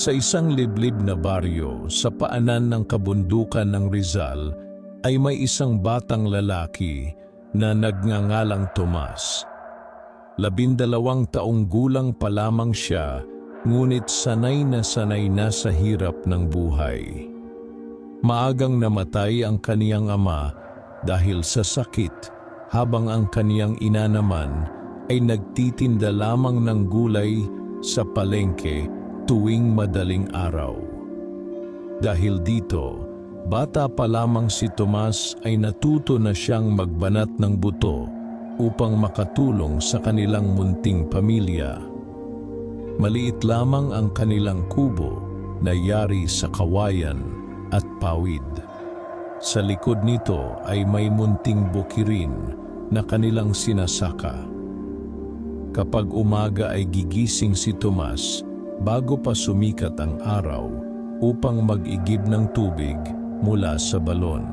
Sa isang liblib na baryo sa paanan ng kabundukan ng Rizal ay may isang batang lalaki na nagngangalang Tomas. 12 taong gulang pa lamang siya, ngunit sanay na sa hirap ng buhay. Maagang namatay ang kaniyang ama dahil sa sakit, habang ang kaniyang ina naman ay nagtitinda lamang ng gulay sa palengke tuwing madaling araw. Dahil dito, bata pa lamang si Tomas ay natuto na siyang magbanat ng buto upang makatulong sa kanilang munting pamilya. Maliit lamang ang kanilang kubo na yari sa kawayan at pawid. Sa likod nito ay may munting bukirin na kanilang sinasaka. Kapag umaga ay gigising si Tomas bago pa sumikat ang araw upang mag-igib ng tubig mula sa balon.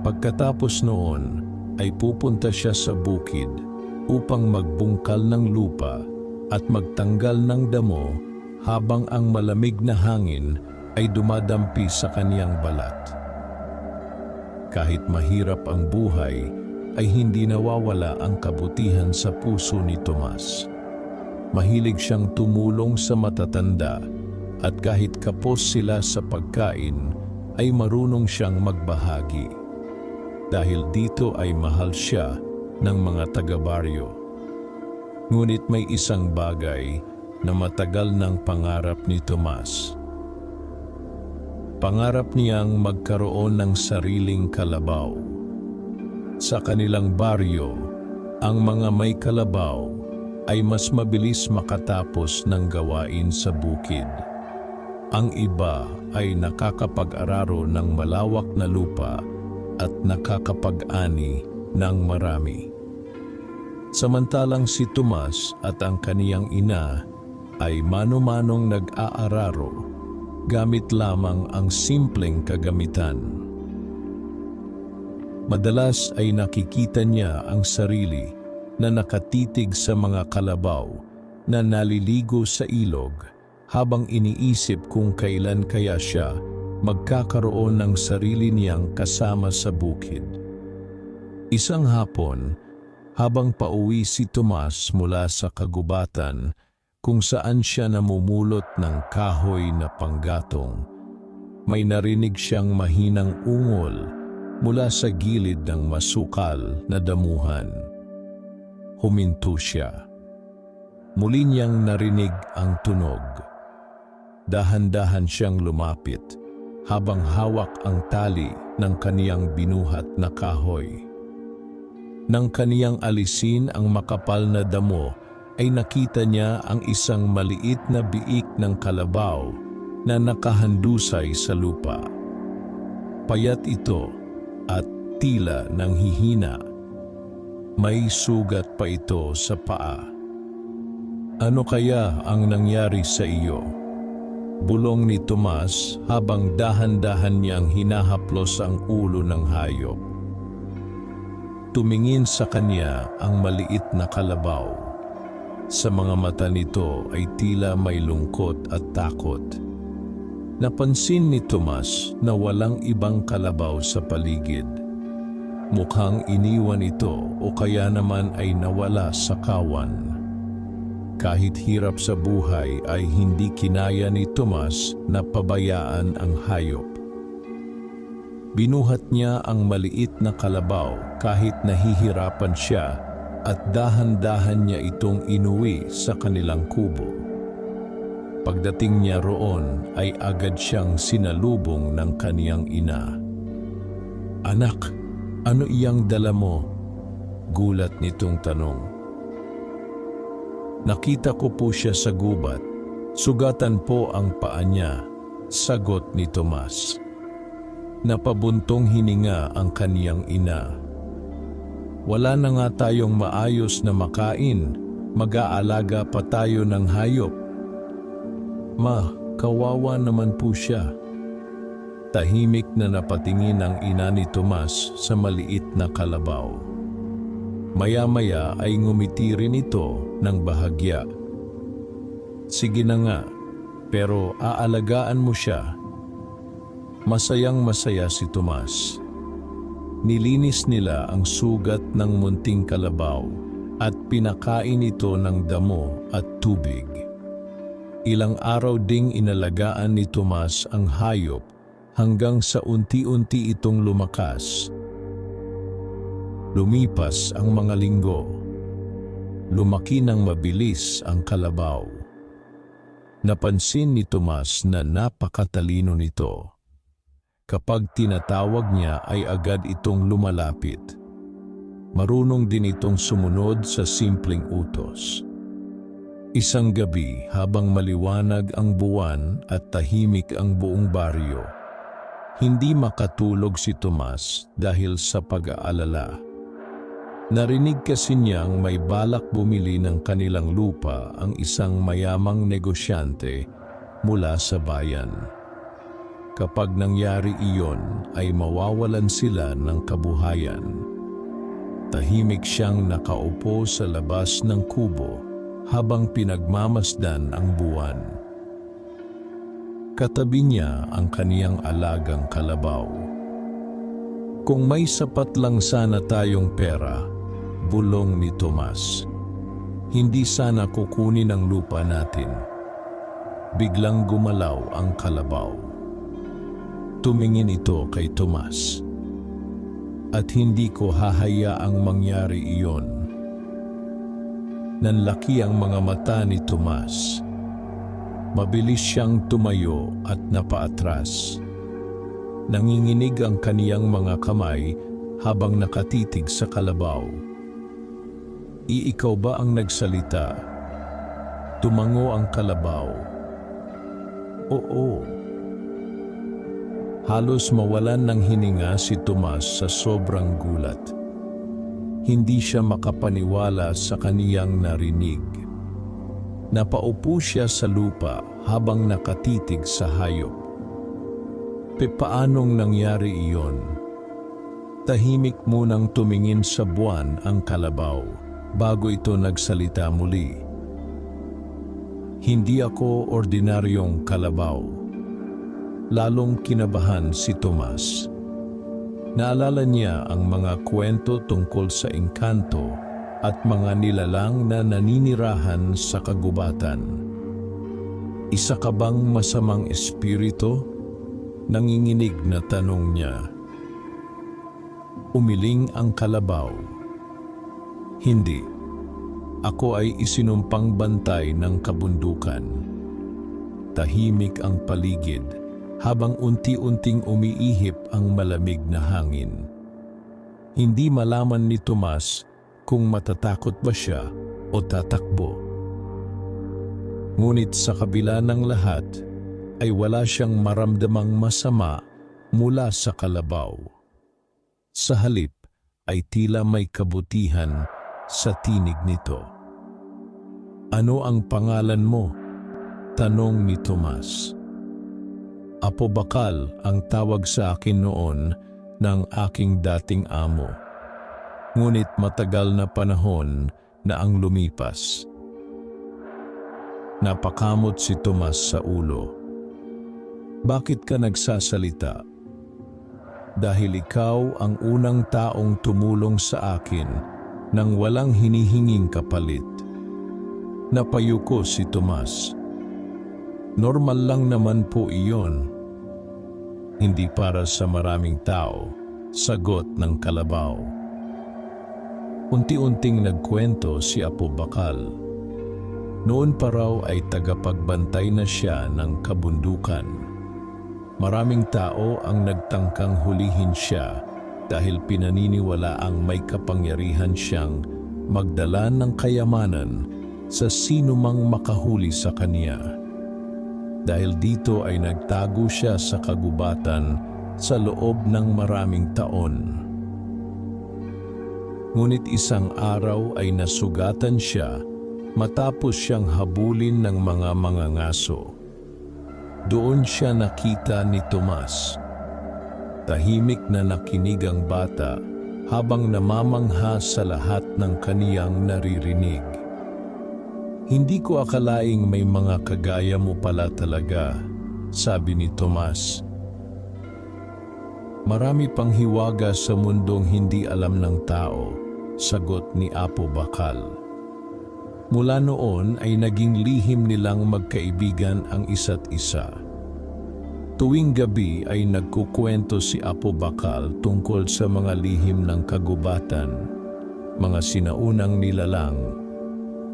Pagkatapos noon ay pupunta siya sa bukid upang magbungkal ng lupa at magtanggal ng damo habang ang malamig na hangin ay dumadampi sa kaniyang balat. Kahit mahirap ang buhay, ay hindi nawawala ang kabutihan sa puso ni Tomas. Mahilig siyang tumulong sa matatanda at kahit kapos sila sa pagkain, ay marunong siyang magbahagi. Dahil dito ay mahal siya ng mga taga-baryo. Ngunit may isang bagay na matagal ng pangarap ni Tomas. Pangarap niyang magkaroon ng sariling kalabaw. Sa kanilang baryo, ang mga may kalabaw ay mas mabilis makatapos ng gawain sa bukid. Ang iba ay nakakapag-araro ng malawak na lupa at nakakapag-ani ng marami. Samantalang si Tomas at ang kaniyang ina ay mano-manong nag-aararo gamit lamang ang simpleng kagamitan. Madalas ay nakikita niya ang sarili na nakatitig sa mga kalabaw na naliligo sa ilog habang iniisip kung kailan kaya siya magkakaroon ng sarili niyang kasama sa bukid. Isang hapon, habang pauwi si Tomas mula sa kagubatan kung saan siya namumulot ng kahoy na panggatong, may narinig siyang mahinang ungol mula sa gilid ng masukal na damuhan. Huminto siya. Muli niyang narinig ang tunog. Dahan-dahan siyang lumapit habang hawak ang tali ng kaniyang binuhat na kahoy. Nang kaniyang alisin ang makapal na damo, ay nakita niya ang isang maliit na biik ng kalabaw na nakahandusay sa lupa. Payat ito at tila nanghihina. May sugat pa ito sa paa. Ano kaya ang nangyari sa iyo? Bulong ni Tomas habang dahan-dahan niyang hinahaplos ang ulo ng hayop. Tumingin sa kanya ang maliit na kalabaw. Sa mga mata nito ay tila may lungkot at takot. Napansin ni Tomas na walang ibang kalabaw sa paligid. Mukhang iniwan ito o kaya naman ay nawala sa kawan. Kahit hirap sa buhay ay hindi kinaya ni Tomas na pabayaan ang hayop. Binuhat niya ang maliit na kalabaw kahit nahihirapan siya at dahan-dahan niya itong inuwi sa kanilang kubo. Pagdating niya roon ay agad siyang sinalubong ng kaniyang ina. "Anak, ano iyang dala mo?" Gulat nitong tanong. "Nakita ko po siya sa gubat. Sugatan po ang paa niya," sagot ni Tomas. Napabuntong hininga ang kaniyang ina. "Wala na nga tayong maayos na makain. Mag-aalaga pa tayo ng hayop." "Ma, kawawa naman po siya." Tahimik na napatingin ang ina ni Tomas sa maliit na kalabaw. Maya-maya ay ngumiti rin ito ng bahagya. "Sige na nga, pero aalagaan mo siya. Masayang-masaya si Tomas. Nilinis nila ang sugat ng munting kalabaw at pinakain ito ng damo at tubig. Ilang araw ding inalagaan ni Tomas ang hayop hanggang sa unti-unti itong lumakas. Lumipas ang mga linggo. Lumaki ng mabilis ang kalabaw. Napansin ni Tomas na napakatalino nito. Kapag tinatawag niya ay agad itong lumalapit. Marunong din itong sumunod sa simpleng utos. Isang gabi habang maliwanag ang buwan at tahimik ang buong baryo, hindi makatulog si Tomas dahil sa pag-aalala. Narinig kasi niyang may balak bumili ng kanilang lupa ang isang mayamang negosyante mula sa bayan. Kapag nangyari iyon ay mawawalan sila ng kabuhayan. Tahimik siyang nakaupo sa labas ng kubo habang pinagmamasdan ang buwan. Katabi niya ang kaniyang alagang kalabaw. Kung may sapat lang sana tayong pera, bulong ni Tomas, hindi sana kukunin ang lupa natin. Biglang gumalaw ang kalabaw. Tumingin ito kay Tomas. At hindi ko hahayaang mangyari iyon. Nanlaki ang mga mata ni Tomas. Mabilis siyang tumayo at napaatras. Nanginginig ang kaniyang mga kamay habang nakatitig sa kalabaw. Ikaw ba ang nagsalita? Tumango ang kalabaw. Oo. Halos mawalan ng hininga si Tomas sa sobrang gulat. Hindi siya makapaniwala sa kaniyang narinig. Napaupo siya sa lupa habang nakatitig sa hayop. Paanong nangyari iyon? Tahimik munang tumingin sa buwan ang kalabaw bago ito nagsalita muli. Hindi ako ordinaryong kalabaw. Lalong kinabahan si Tomas. Naalala niya ang mga kwento tungkol sa engkanto at mga nilalang na naninirahan sa kagubatan. Isa ka bang masamang espiritu? Nanginginig na tanong niya. Umiling ang kalabaw. Hindi. Ako ay isinumpang bantay ng kabundukan. Tahimik ang paligid habang unti-unting umiihip ang malamig na hangin. Hindi malaman ni Tomas kung matatakot ba siya o tatakbo. Ngunit sa kabila ng lahat, ay wala siyang maramdamang masama mula sa kalabaw. Sa halip ay tila may kabutihan sa tinig nito. Ano ang pangalan mo? Tanong ni Tomas. Apo Bakal ang tawag sa akin noon ng aking dating amo. Ngunit matagal na panahon na ang lumipas. Napakamot si Tomas sa ulo. Bakit ka nagsasalita? Dahil ikaw ang unang taong tumulong sa akin nang walang hinihinging kapalit. Napayuko si Tomas. Normal lang naman po iyon. Hindi para sa maraming tao, sagot ng kalabaw. Unti-unting nagkwento si Apo Bakal. Noon pa raw ay tagapagbantay na siya ng kabundukan. Maraming tao ang nagtangkang hulihin siya dahil pinaniniwalaang may kapangyarihan siyang magdala ng kayamanan sa sinumang makahuli sa kaniya. Dahil dito ay nagtago siya sa kagubatan sa loob ng maraming taon. Ngunit isang araw ay nasugatan siya matapos siyang habulin ng mga mangangaso. Doon siya nakita ni Tomas. Tahimik na nakinig ang bata habang namamangha sa lahat ng kaniyang naririnig. Hindi ko akalaing may mga kagaya mo pala talaga, sabi ni Tomas. Marami pang hiwaga sa mundong hindi alam ng tao, sagot ni Apo Bakal. Mula noon ay naging lihim nilang magkaibigan ang isa't isa. Tuwing gabi ay nagkukwento si Apo Bakal tungkol sa mga lihim ng kagubatan, mga sinaunang nilalang,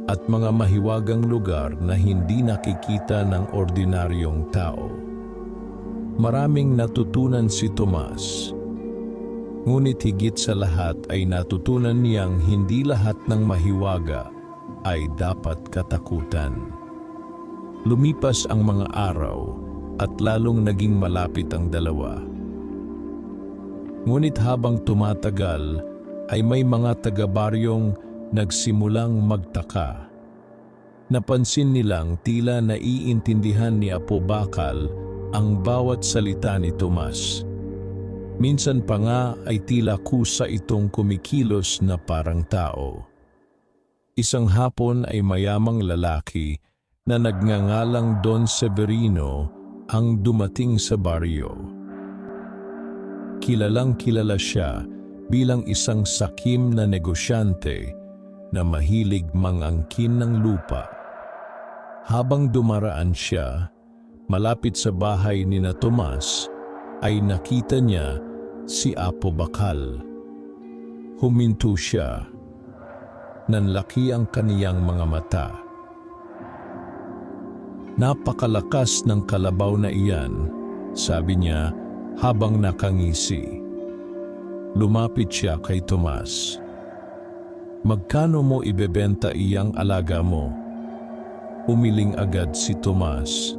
at mga mahiwagang lugar na hindi nakikita ng ordinaryong tao. Maraming natutunan si Tomas. Ngunit higit sa lahat ay natutunan niyang hindi lahat ng mahiwaga ay dapat katakutan. Lumipas ang mga araw at lalong naging malapit ang dalawa. Ngunit habang tumatagal ay may mga taga-baryong nagsimulang magtaka. Napansin nilang tila naiintindihan ni Apo Bakal ang bawat salita ni Tomas. Minsan pa nga ay tila kusa itong kumikilos na parang tao. Isang hapon ay mayamang lalaki na nagngangalang Don Severino ang dumating sa baryo. Kilalang kilala siya bilang isang sakim na negosyante na mahilig mangangkin ng lupa. Habang dumaraan siya, malapit sa bahay ni na Tomas, ay nakita niya si Apo Bakal. Huminto siya. Nanlaki ang kaniyang mga mata. Napakalakas ng kalabaw na iyan, sabi niya habang nakangisi. Lumapit siya kay Tomas. Magkano mo ibebenta iyang alaga mo? Umiling agad si Tomas.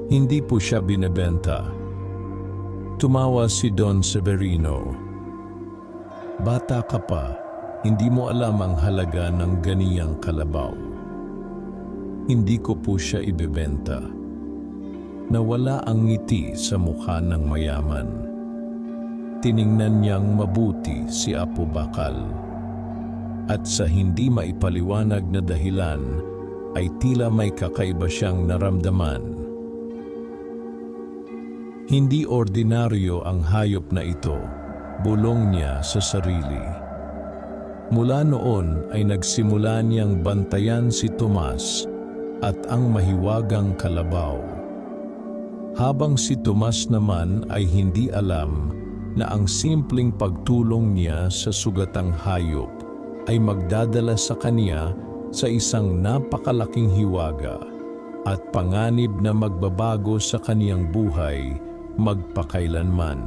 Hindi po siya binebenta. Tumawa si Don Severino. Bata ka pa, hindi mo alam ang halaga ng ganiyang kalabaw. Hindi ko po siya ibebenta. Nawala ang ngiti sa mukha ng mayaman. Tiningnan niyang mabuti si Apo Bakal. At sa hindi maipaliwanag na dahilan, ay tila may kakaiba siyang naramdaman. Hindi ordinaryo ang hayop na ito, bulong niya sa sarili. Mula noon ay nagsimula niyang bantayan si Tomas at ang mahiwagang kalabaw. Habang si Tomas naman ay hindi alam na ang simpleng pagtulong niya sa sugatang hayop ay magdadala sa kaniya sa isang napakalaking hiwaga at panganib na magbabago sa kaniyang buhay magpakailanman.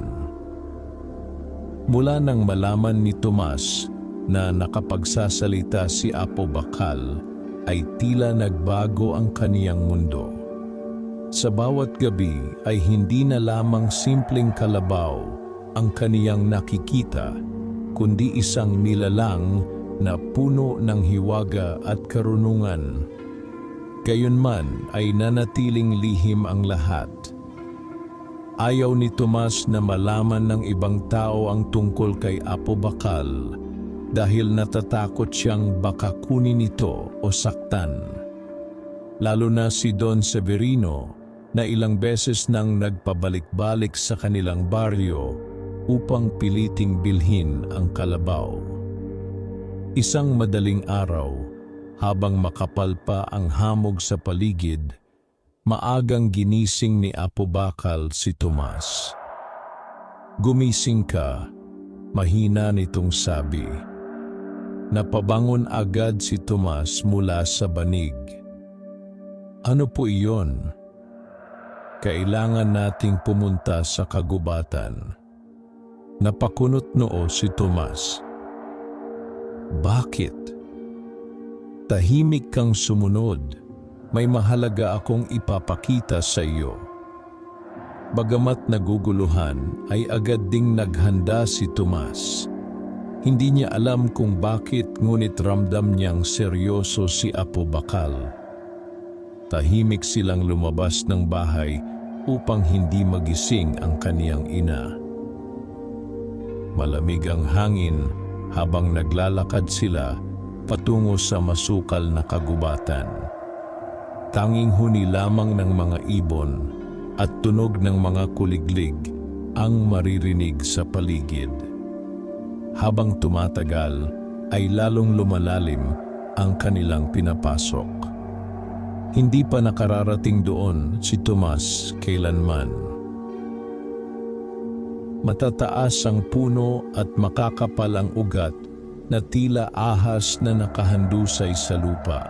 Mula nang malaman ni Tomas na nakapagsasalita si Apo Bakal, ay tila nagbago ang kaniyang mundo. Sa bawat gabi ay hindi na lamang simpleng kalabaw ang kaniyang nakikita, kundi isang nilalang na puno ng hiwaga at karunungan. Gayunman ay nanatiling lihim ang lahat. Ayaw ni Tomas na malaman ng ibang tao ang tungkol kay Apo Bakal dahil natatakot siyang baka kunin ito o saktan. Lalo na si Don Severino na ilang beses nang nagpabalik-balik sa kanilang baryo upang piliting bilhin ang kalabaw. Isang madaling araw, habang makapal pa ang hamog sa paligid, maagang ginising ni Apo Bakal si Tomas. Gumising ka, mahina nitong sabi. Napabangon agad si Tomas mula sa banig. Ano po iyon? Kailangan nating pumunta sa kagubatan. Napakunot noo si Tomas. Bakit? Tahimik kang sumunod. May mahalaga akong ipapakita sa iyo. Bagamat naguguluhan, ay agad ding naghanda si Tomas. Hindi niya alam kung bakit, ngunit ramdam niyang seryoso si Apo Bakal. Tahimik silang lumabas ng bahay upang hindi magising ang kaniyang ina. Malamig ang hangin habang naglalakad sila, patungo sa masukal na kagubatan. Tanging huni lamang ng mga ibon at tunog ng mga kuliglig ang maririnig sa paligid. Habang tumatagal, ay lalong lumalalim ang kanilang pinapasok. Hindi pa nakararating doon si Tomas kailanman. Matataas ang puno at makakapal ang ugat na tila ahas na nakahandusay sa lupa.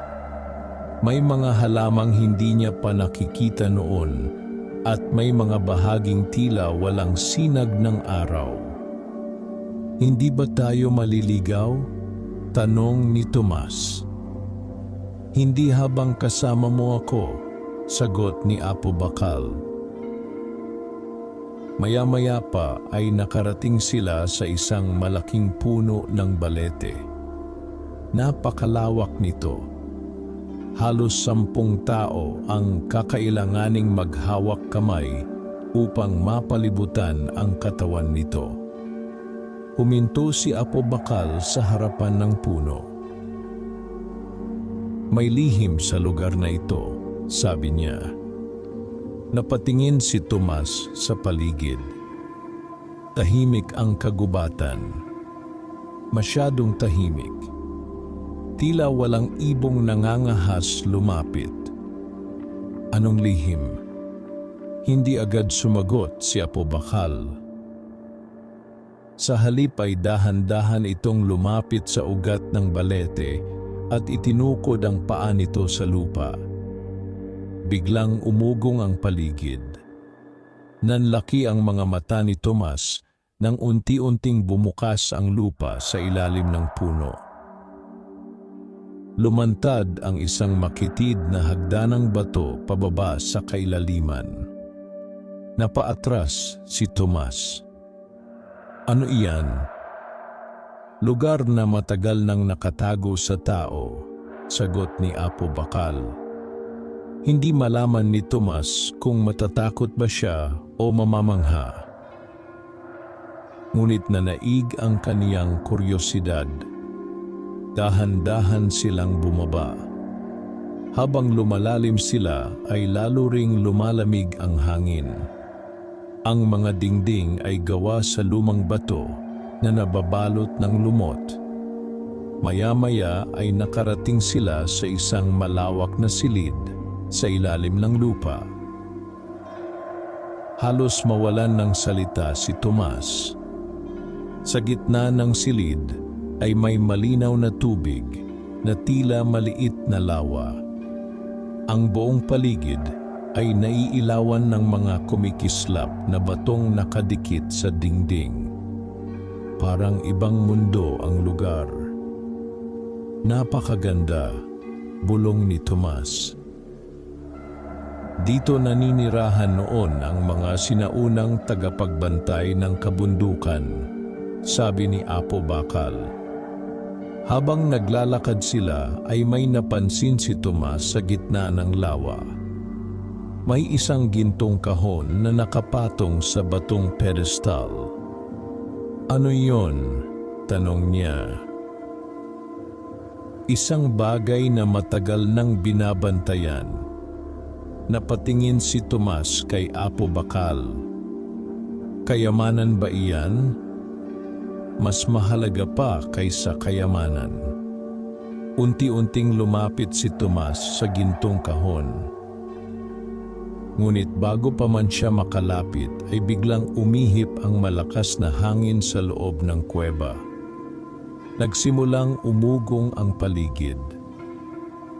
May mga halamang hindi niya pa nakikita noon at may mga bahaging tila walang sinag ng araw. Hindi ba tayo maliligaw? Tanong ni Tomas. Hindi habang kasama mo ako, sagot ni Apo Bakal. Maya-maya pa ay nakarating sila sa isang malaking puno ng balete. Napakalawak nito. Halos 10 tao ang kakailanganing maghawak kamay upang mapalibutan ang katawan nito. Huminto si Apo Bakal sa harapan ng puno. May lihim sa lugar na ito, sabi niya. Napatingin si Tomas sa paligid. Tahimik ang kagubatan. Masyadong tahimik. Tila walang ibong nangangahas lumapit. Anong lihim? Hindi agad sumagot si Apo Bakal. Sa halip ay dahan-dahan itong lumapit sa ugat ng balete at itinukod ang paa nito sa lupa. Biglang umugong ang paligid. Nanlaki ang mga mata ni Tomas nang unti-unting bumukas ang lupa sa ilalim ng puno. Lumantad ang isang makitid na hagdanang bato pababa sa kailaliman. Napaatras si Tomas. Ano iyan? Lugar na matagal nang nakatago sa tao, sagot ni Apo Bakal. Hindi malaman ni Tomas kung matatakot ba siya o mamamangha. Ngunit nanaig ang kaniyang kuryosidad. Dahan-dahan silang bumaba. Habang lumalalim sila ay lalo ring lumalamig ang hangin. Ang mga dingding ay gawa sa lumang bato na nababalot ng lumot. Maya-maya ay nakarating sila sa isang malawak na silid sa ilalim ng lupa. Halos mawalan ng salita si Tomas. Sa gitna ng silid ay may malinaw na tubig na tila maliit na lawa. Ang buong paligid ay naiilawan ng mga kumikislap na batong nakadikit sa dingding. Parang ibang mundo ang lugar. Napakaganda, bulong ni Tomas. Dito naninirahan noon ang mga sinaunang tagapagbantay ng kabundukan, sabi ni Apo Bakal. Habang naglalakad sila ay may napansin si Tomas sa gitna ng lawa. May isang gintong kahon na nakapatong sa batong pedestal. Ano yon? Tanong niya. Isang bagay na matagal nang binabantayan. Napatingin si Tomas kay Apo Bakal. Kayamanan ba iyan? Mas mahalaga pa kaysa kayamanan. Unti-unting lumapit si Tomas sa gintong kahon. Ngunit bago pa man siya makalapit ay biglang umihip ang malakas na hangin sa loob ng kuweba. Nagsimulang umugong ang paligid.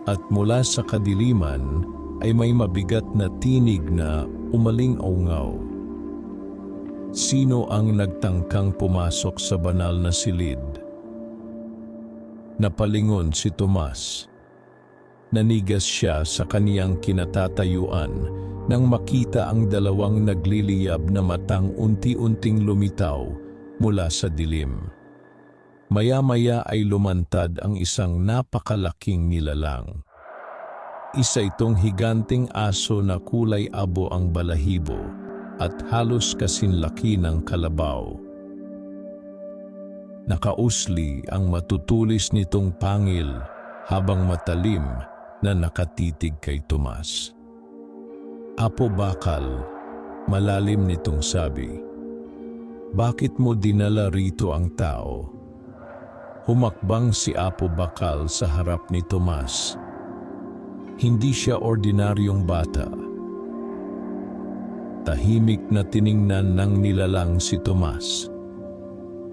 At mula sa kadiliman ay may mabigat na tinig na umaling-aungaw. Sino ang nagtangkang pumasok sa banal na silid? Napalingon si Tomas. Nanigas siya sa kaniyang kinatatayuan nang makita ang dalawang nagliliyab na matang unti-unting lumitaw mula sa dilim. Maya-maya ay lumantad ang isang napakalaking nilalang. Isa itong higanting aso na kulay abo ang balahibo at halos kasinlaki ng kalabaw. Nakausli ang matutulis nitong pangil habang matalim na nakatitig kay Tomas. Apo Bakal, malalim nitong sabi, "Bakit mo dinala rito ang tao?" Humakbang si Apo Bakal sa harap ni Tomas. Hindi siya ordinaryong bata. Tahimik na tiningnan ng nilalang si Tomas.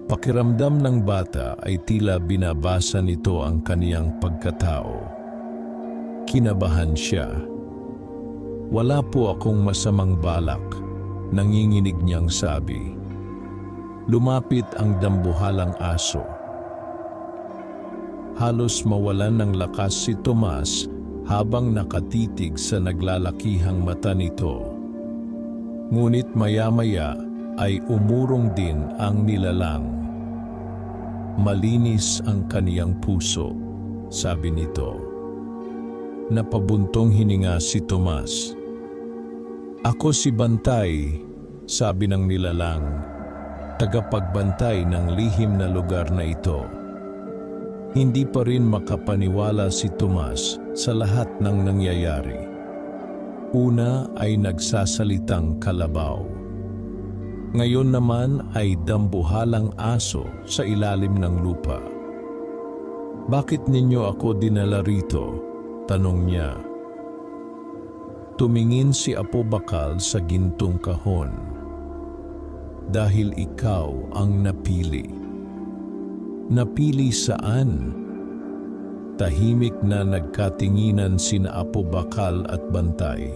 Pakiramdam ng bata ay tila binabasa nito ang kaniyang pagkatao. Kinabahan siya. "Wala po akong masamang balak," nanginginig niyang sabi. Lumapit ang dambuhalang aso. Halos mawalan ng lakas si Tomas habang nakatitig sa naglalakihang mata nito. Ngunit maya-maya ay umurong din ang nilalang. "Malinis ang kaniyang puso," sabi nito. Napabuntong hininga si Tomas. "Ako si Bantay," sabi ng nilalang, tagapagbantay ng lihim na lugar na ito. Hindi pa rin makapaniwala si Tomas sa lahat ng nangyayari. Una ay nagsasalitang kalabaw. Ngayon naman ay dambuhalang aso sa ilalim ng lupa. "Bakit ninyo ako dinala rito?" tanong niya. Tumingin si Apo Bakal sa gintong kahon. "Dahil ikaw ang napili." "Napili saan?" Tahimik na nagkatinginan sina Apo Bakal at Bantay.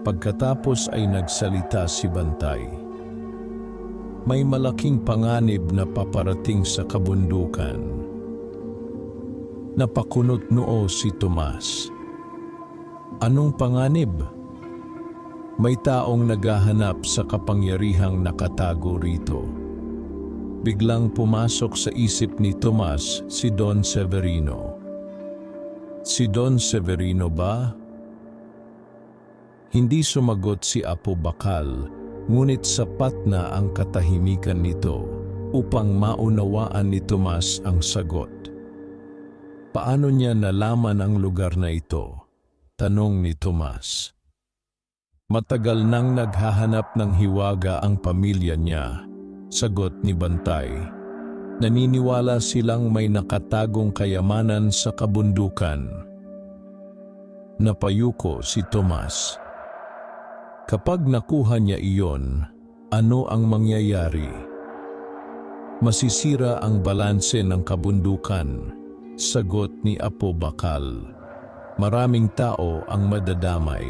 Pagkatapos ay nagsalita si Bantay. "May malaking panganib na paparating sa kabundukan." Napakunot noo si Tomas. "Anong panganib?" "May taong naghahanap sa kapangyarihang nakatago rito." Biglang pumasok sa isip ni Tomas si Don Severino. Si Don Severino ba? Hindi sumagot si Apo Bakal, ngunit sapat na ang katahimikan nito upang maunawaan ni Tomas ang sagot. "Paano niya nalaman ang lugar na ito?" tanong ni Tomas. "Matagal nang naghahanap ng hiwaga ang pamilya niya," sagot ni Bantay. "Naniniwala silang may nakatagong kayamanan sa kabundukan." Napayuko si Tomas. Kapag nakuha niya iyon, ano ang mangyayari? "Masisira ang balanse ng kabundukan," sagot ni Apo Bakal. "Maraming tao ang madadamay."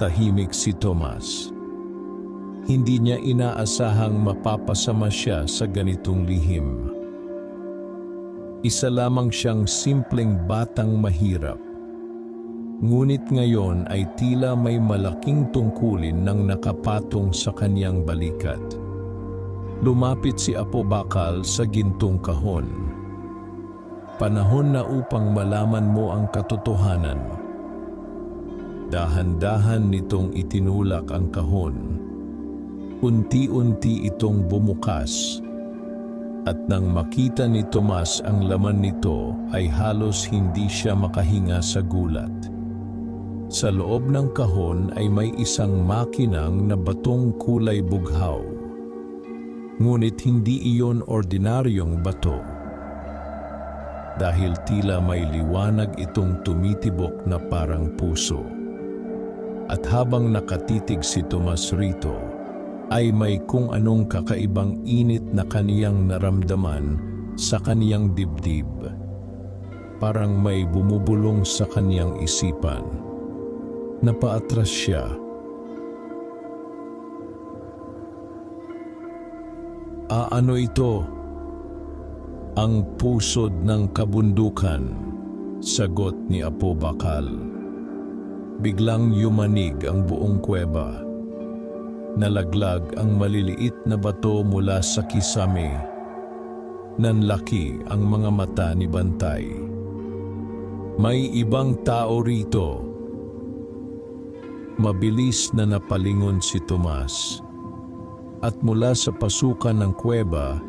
Tahimik si Tomas. Hindi niya inaasahang mapapasama siya sa ganitong lihim. Isa lamang siyang simpleng batang mahirap. Ngunit ngayon ay tila may malaking tungkulin nang nakapatong sa kaniyang balikat. Lumapit si Apo Bakal sa gintong kahon. "Panahon na upang malaman mo ang katotohanan." Dahan-dahan nitong itinulak ang kahon. Unti-unti itong bumukas, at nang makita ni Tomas ang laman nito ay halos hindi siya makahinga sa gulat. Sa loob ng kahon ay may isang makinang na batong kulay bughaw. Ngunit hindi iyon ordinaryong bato. Dahil tila may liwanag itong tumitibok na parang puso. At habang nakatitig si Tomas rito, ay may kung anong kakaibang init na kaniyang naramdaman sa kaniyang dibdib. Parang may bumubulong sa kaniyang isipan. Napaatras siya. "Ano ito?" "Ang pusod ng kabundukan," sagot ni Apo Bakal. Biglang yumanig ang buong kuweba. Nalaglag ang maliliit na bato mula sa kisame. Nanlaki ang mga mata ni Bantay. "May ibang tao rito." Mabilis na napalingon si Tomas. At mula sa pasukan ng kuweba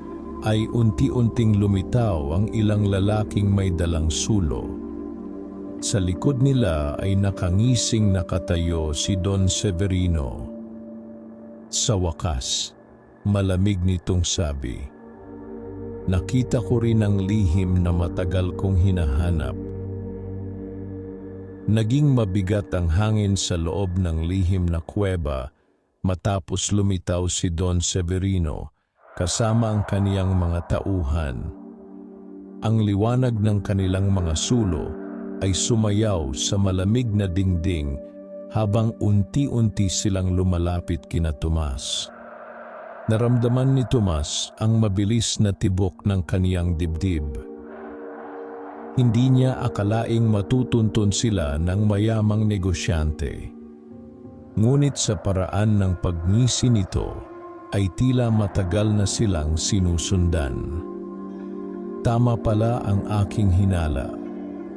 ay unti-unting lumitaw ang ilang lalaking may dalang sulo. Sa likod nila ay nakangising nakatayo si Don Severino. Sa wakas, malamig nitong sabi, "Nakita ko rin ang lihim na matagal kong hinahanap." Naging mabigat ang hangin sa loob ng lihim na kuweba matapos lumitaw si Don Severino kasama ang kaniyang mga tauhan. Ang liwanag ng kanilang mga sulo ay sumayaw sa malamig na dingding habang unti-unti silang lumalapit kina Tomas. Naramdaman ni Tomas ang mabilis na tibok ng kaniyang dibdib. Hindi niya akalaing matutuntun sila ng mayamang negosyante. Ngunit sa paraan ng pagngisi nito ay tila matagal na silang sinusundan. "Tama pala ang aking hinala,"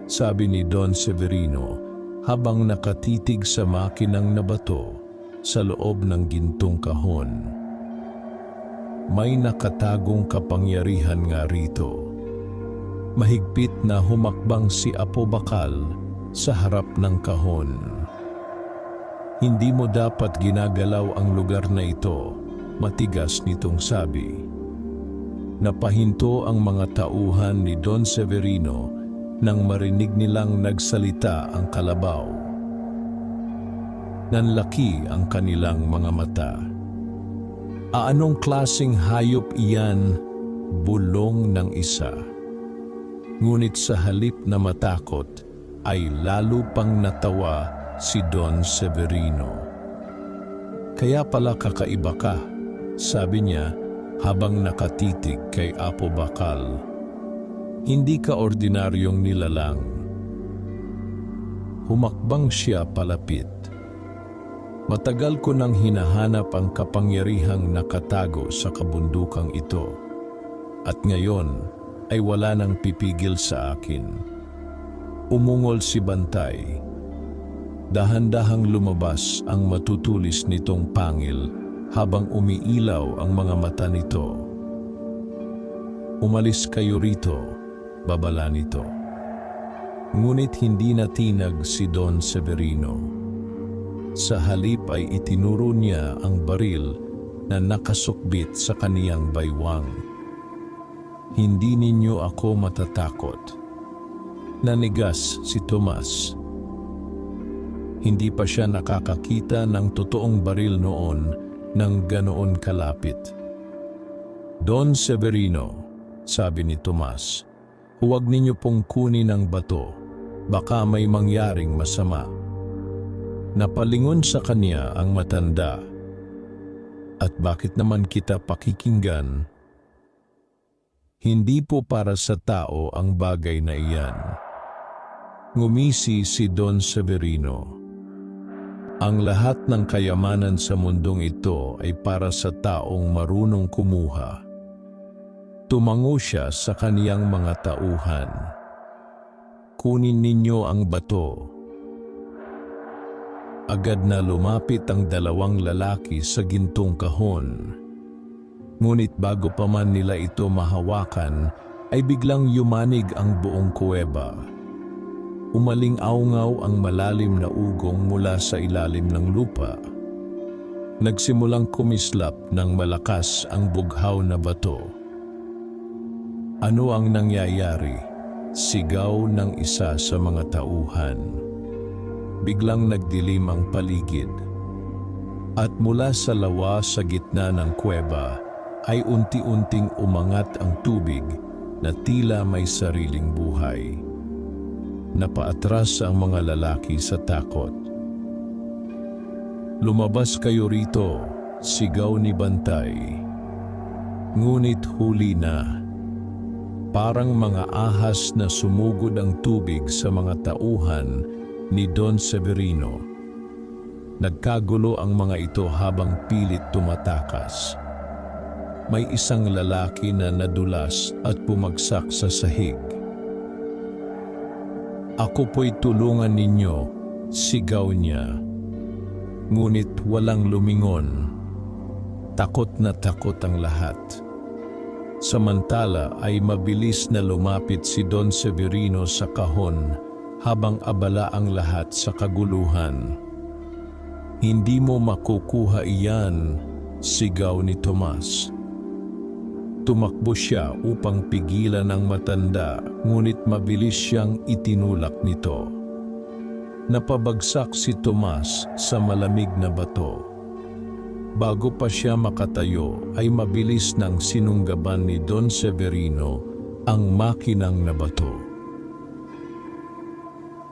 sabi ni Don Severino habang nakatitig sa makinang na bato sa loob ng gintong kahon. "May nakatagong kapangyarihan nga rito." Mahigpit na humakbang si Apo Bakal sa harap ng kahon. "Hindi mo dapat ginagalaw ang lugar na ito," matigas nitong sabi. Napahinto ang mga tauhan ni Don Severino nang marinig nilang nagsalita ang kalabaw. Nanlaki ang kanilang mga mata. "Anong klaseng hayop iyan?" bulong ng isa. Ngunit sa halip na matakot ay lalo pang natawa si Don Severino. "Kaya pala kakaiba ka," sabi niya habang nakatitig kay Apo Bakal. "Hindi ka ordinaryong nilalang." Humakbang siya palapit. "Matagal ko nang hinahanap ang kapangyarihang nakatago sa kabundukang ito. At ngayon ay wala nang pipigil sa akin." Umungol si Bantay. Dahan-dahang lumabas ang matutulis nitong pangil habang umiilaw ang mga mata nito. "Umalis kayo rito," babala nito. Ngunit hindi natinag si Don Severino. Sa halip ay itinuro niya ang baril na nakasukbit sa kaniyang baywang. "Hindi ninyo ako matatakot." Nanigas si Tomas. Hindi pa siya nakakakita ng totoong baril noon nang ganoon kalapit. "Don Severino," sabi ni Tomas, "huwag ninyo pong kunin ang bato. Baka may mangyaring masama." Napalingon sa kanya ang matanda. "At bakit naman kita pakikinggan? Hindi po para sa tao ang bagay na iyan." Ngumisi si Don Severino. "Ang lahat ng kayamanan sa mundong ito ay para sa taong marunong kumuha." Tumango siya sa kaniyang mga tauhan. "Kunin ninyo ang bato." Agad na lumapit ang dalawang lalaki sa gintong kahon. Ngunit bago pa man nila ito mahawakan, ay biglang yumanig ang buong kuweba. Umaling-aungaw ang malalim na ugong mula sa ilalim ng lupa. Nagsimulang kumislap ng malakas ang bughaw na bato. "Ano ang nangyayari?" sigaw ng isa sa mga tauhan. Biglang nagdilim ang paligid. At mula sa lawa sa gitna ng kuweba, ay unti-unting umangat ang tubig na tila may sariling buhay. Napaatras ang mga lalaki sa takot. "Lumabas kayo rito," sigaw ni Bantay. Ngunit huli na. Parang mga ahas na sumugod ang tubig sa mga tauhan ni Don Severino. Nagkagulo ang mga ito habang pilit tumatakas. May isang lalaki na nadulas at bumagsak sa sahig. "Ako po'y tulungan ninyo," sigaw niya. Ngunit walang lumingon. Takot na takot ang lahat. Samantala ay mabilis na lumapit si Don Severino sa kahon habang abala ang lahat sa kaguluhan. "Hindi mo makukuha iyan," sigaw ni Tomas. Tumakbo siya upang pigilan ang matanda, ngunit mabilis siyang itinulak nito. Napabagsak si Tomas sa malamig na bato. Bago pa siya makatayo ay mabilis nang sinunggaban ni Don Severino ang makinang na bato.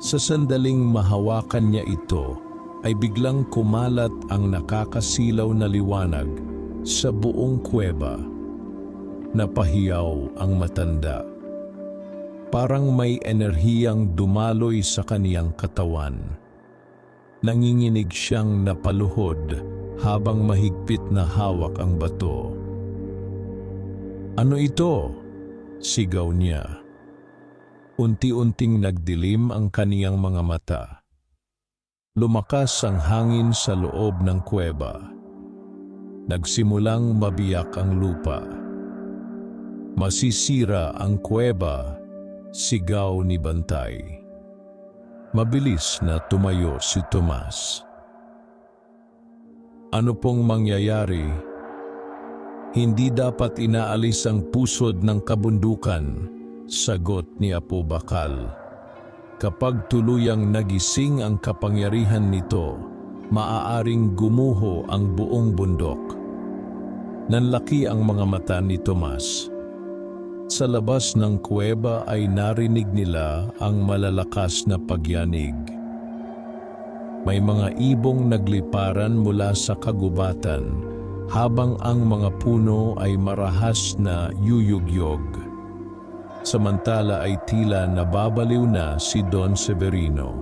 Sa sandaling mahawakan niya ito ay biglang kumalat ang nakakasilaw na liwanag sa buong kuweba. Napahiyaw ang matanda. Parang may enerhiyang dumaloy sa kaniyang katawan. Nanginginig siyang napaluhod habang mahigpit na hawak ang bato. "Ano ito?" sigaw niya. Unti-unting nagdilim ang kaniyang mga mata. Lumakas ang hangin sa loob ng kuweba. Nagsimulang mabiyak ang lupa. "Masisira ang kuweba," sigaw ni Bantay. Mabilis na tumayo si Tomas. "Ano pong mangyayari?" "Hindi dapat inaalis ang pusod ng kabundukan," sagot ni Apo Bakal. "Kapag tuluyang nagising ang kapangyarihan nito, maaaring gumuho ang buong bundok." Nanlaki ang mga mata ni Tomas. Sa labas ng kuweba ay narinig nila ang malalakas na pagyanig. May mga ibong nagliparan mula sa kagubatan habang ang mga puno ay marahas na yuyugyog. Samantala ay tila nababaliw na si Don Severino.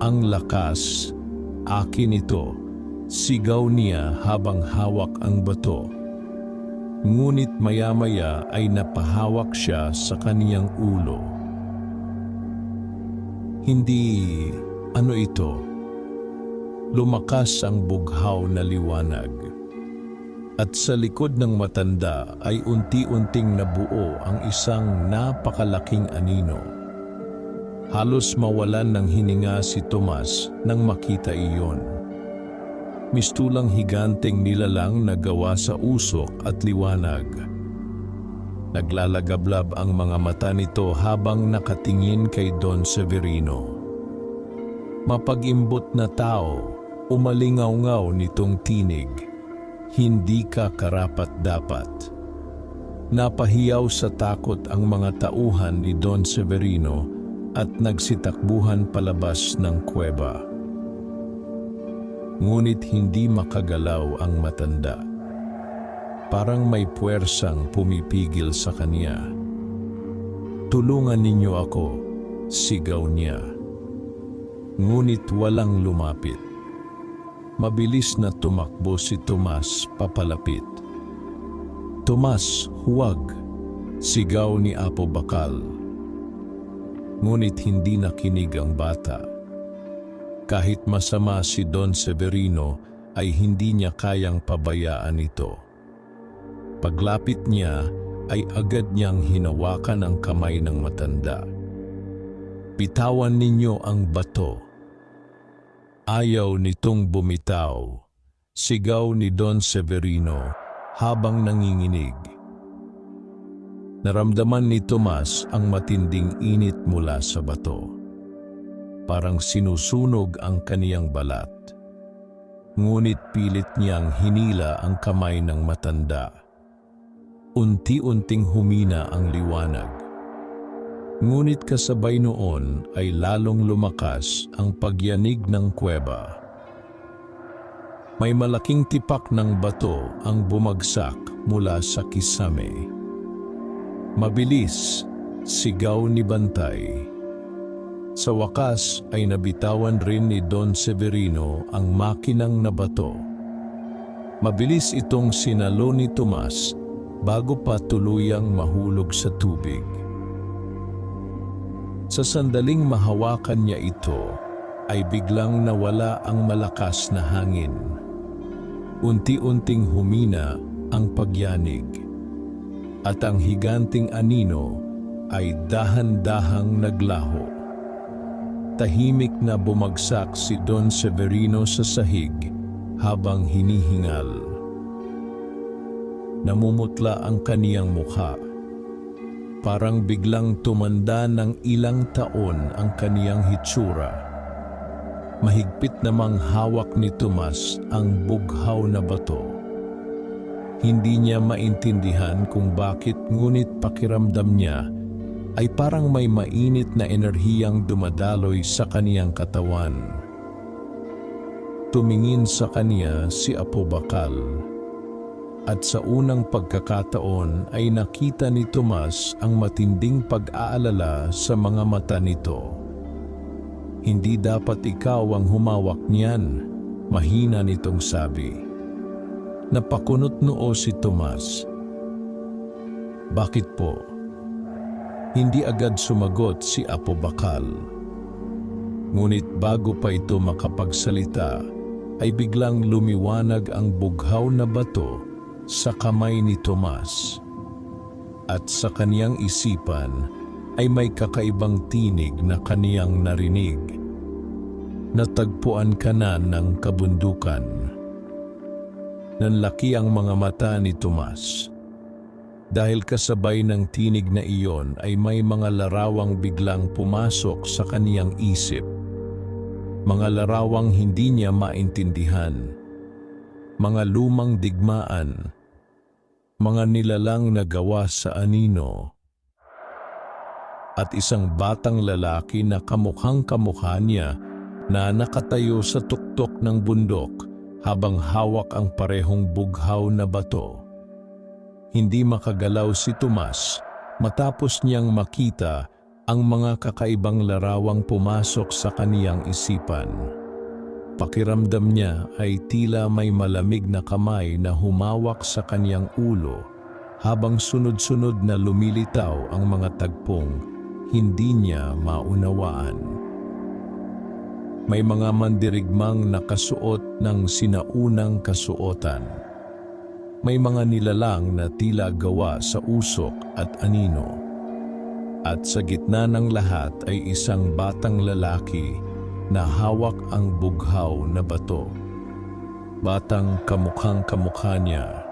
"Ang lakas, akin ito," sigaw niya habang hawak ang bato. Ngunit maya-maya ay napahawak siya sa kaniyang ulo. "Hindi, ano ito?" Lumakas ang bughaw na liwanag. At sa likod ng matanda ay unti-unting nabuo ang isang napakalaking anino. Halos mawalan ng hininga si Tomas nang makita iyon. Mistulang higanteng nilalang na gawa sa usok at liwanag. Naglalagablab ang mga mata nito habang nakatingin kay Don Severino. Mapag-imbot na tao, umalingaw-ngaw nitong tinig. "Hindi ka karapat-dapat." Napahiyaw sa takot ang mga tauhan ni Don Severino at nagsitakbuhan palabas ng kuweba. Ngunit hindi makagalaw ang matanda. Parang may puwersang pumipigil sa kanya. "Tulungan ninyo ako," sigaw niya. Ngunit walang lumapit. Mabilis na tumakbo si Tomas papalapit. "Tomas, huwag!" sigaw ni Apo Bakal. Ngunit hindi nakinig ang bata. Kahit masama si Don Severino ay hindi niya kayang pabayaan ito. Paglapit niya ay agad niyang hinawakan ang kamay ng matanda. "Bitawan ninyo ang bato." Ayaw nitong bumitaw, sigaw ni Don Severino habang nanginginig. Naramdaman ni Tomas ang matinding init mula sa bato. Parang sinusunog ang kaniyang balat. Ngunit pilit niyang hinila ang kamay ng matanda. Unti-unting humina ang liwanag. Ngunit kasabay noon ay lalong lumakas ang pagyanig ng kuweba. May malaking tipak ng bato ang bumagsak mula sa kisame. "Mabilis!" sigaw ni Bantay. Sa wakas ay nabitawan rin ni Don Severino ang makinang na bato. Mabilis itong sinalo ni Tomas bago pa tuluyang mahulog sa tubig. Sa sandaling mahawakan niya ito, ay biglang nawala ang malakas na hangin. Unti-unting humina ang pagyanig. at ang higanting anino ay dahan-dahang naglaho. Tahimik na bumagsak si Don Severino sa sahig habang hinihingal. Namumutla ang kaniyang mukha. Parang biglang tumanda ng ilang taon ang kaniyang hitsura. Mahigpit namang hawak ni Tomas ang bughaw na bato. Hindi niya maintindihan kung bakit, ngunit pakiramdam niya ay parang may mainit na enerhiyang dumadaloy sa kaniyang katawan. Tumingin sa kaniya si Apo Bakal. At sa unang pagkakataon ay nakita ni Tomas ang matinding pag-aalala sa mga mata nito. Hindi dapat ikaw ang humawak niyan, mahina nitong sabi. Napakunot noo si Tomas. Bakit po? Hindi agad sumagot si Apo Bakal. Ngunit bago pa ito makapagsalita, ay biglang lumiwanag ang bughaw na bato sa kamay ni Tomas. At sa kaniyang isipan ay may kakaibang tinig na kaniyang narinig. Natagpuan ka na ng kabundukan. Nanlaki ang mga mata ni Tomas. Dahil kasabay ng tinig na iyon ay may mga larawang biglang pumasok sa kaniyang isip. Mga larawang hindi niya maintindihan. Mga lumang digmaan. Mga nilalang na gawa sa anino. At isang batang lalaki na kamukhang-kamukha niya na nakatayo sa tuktok ng bundok habang hawak ang parehong bughaw na bato. Hindi makagalaw si Tomas matapos niyang makita ang mga kakaibang larawang pumasok sa kaniyang isipan. Pakiramdam niya ay tila may malamig na kamay na humawak sa kaniyang ulo habang sunod-sunod na lumilitaw ang mga tagpong hindi niya maunawaan. May mga mandirigmang nakasuot ng sinaunang kasuotan. May mga nilalang na tila gawa sa usok at anino. At sa gitna ng lahat ay isang batang lalaki na hawak ang bughaw na bato. Batang kamukhang-kamukha niya.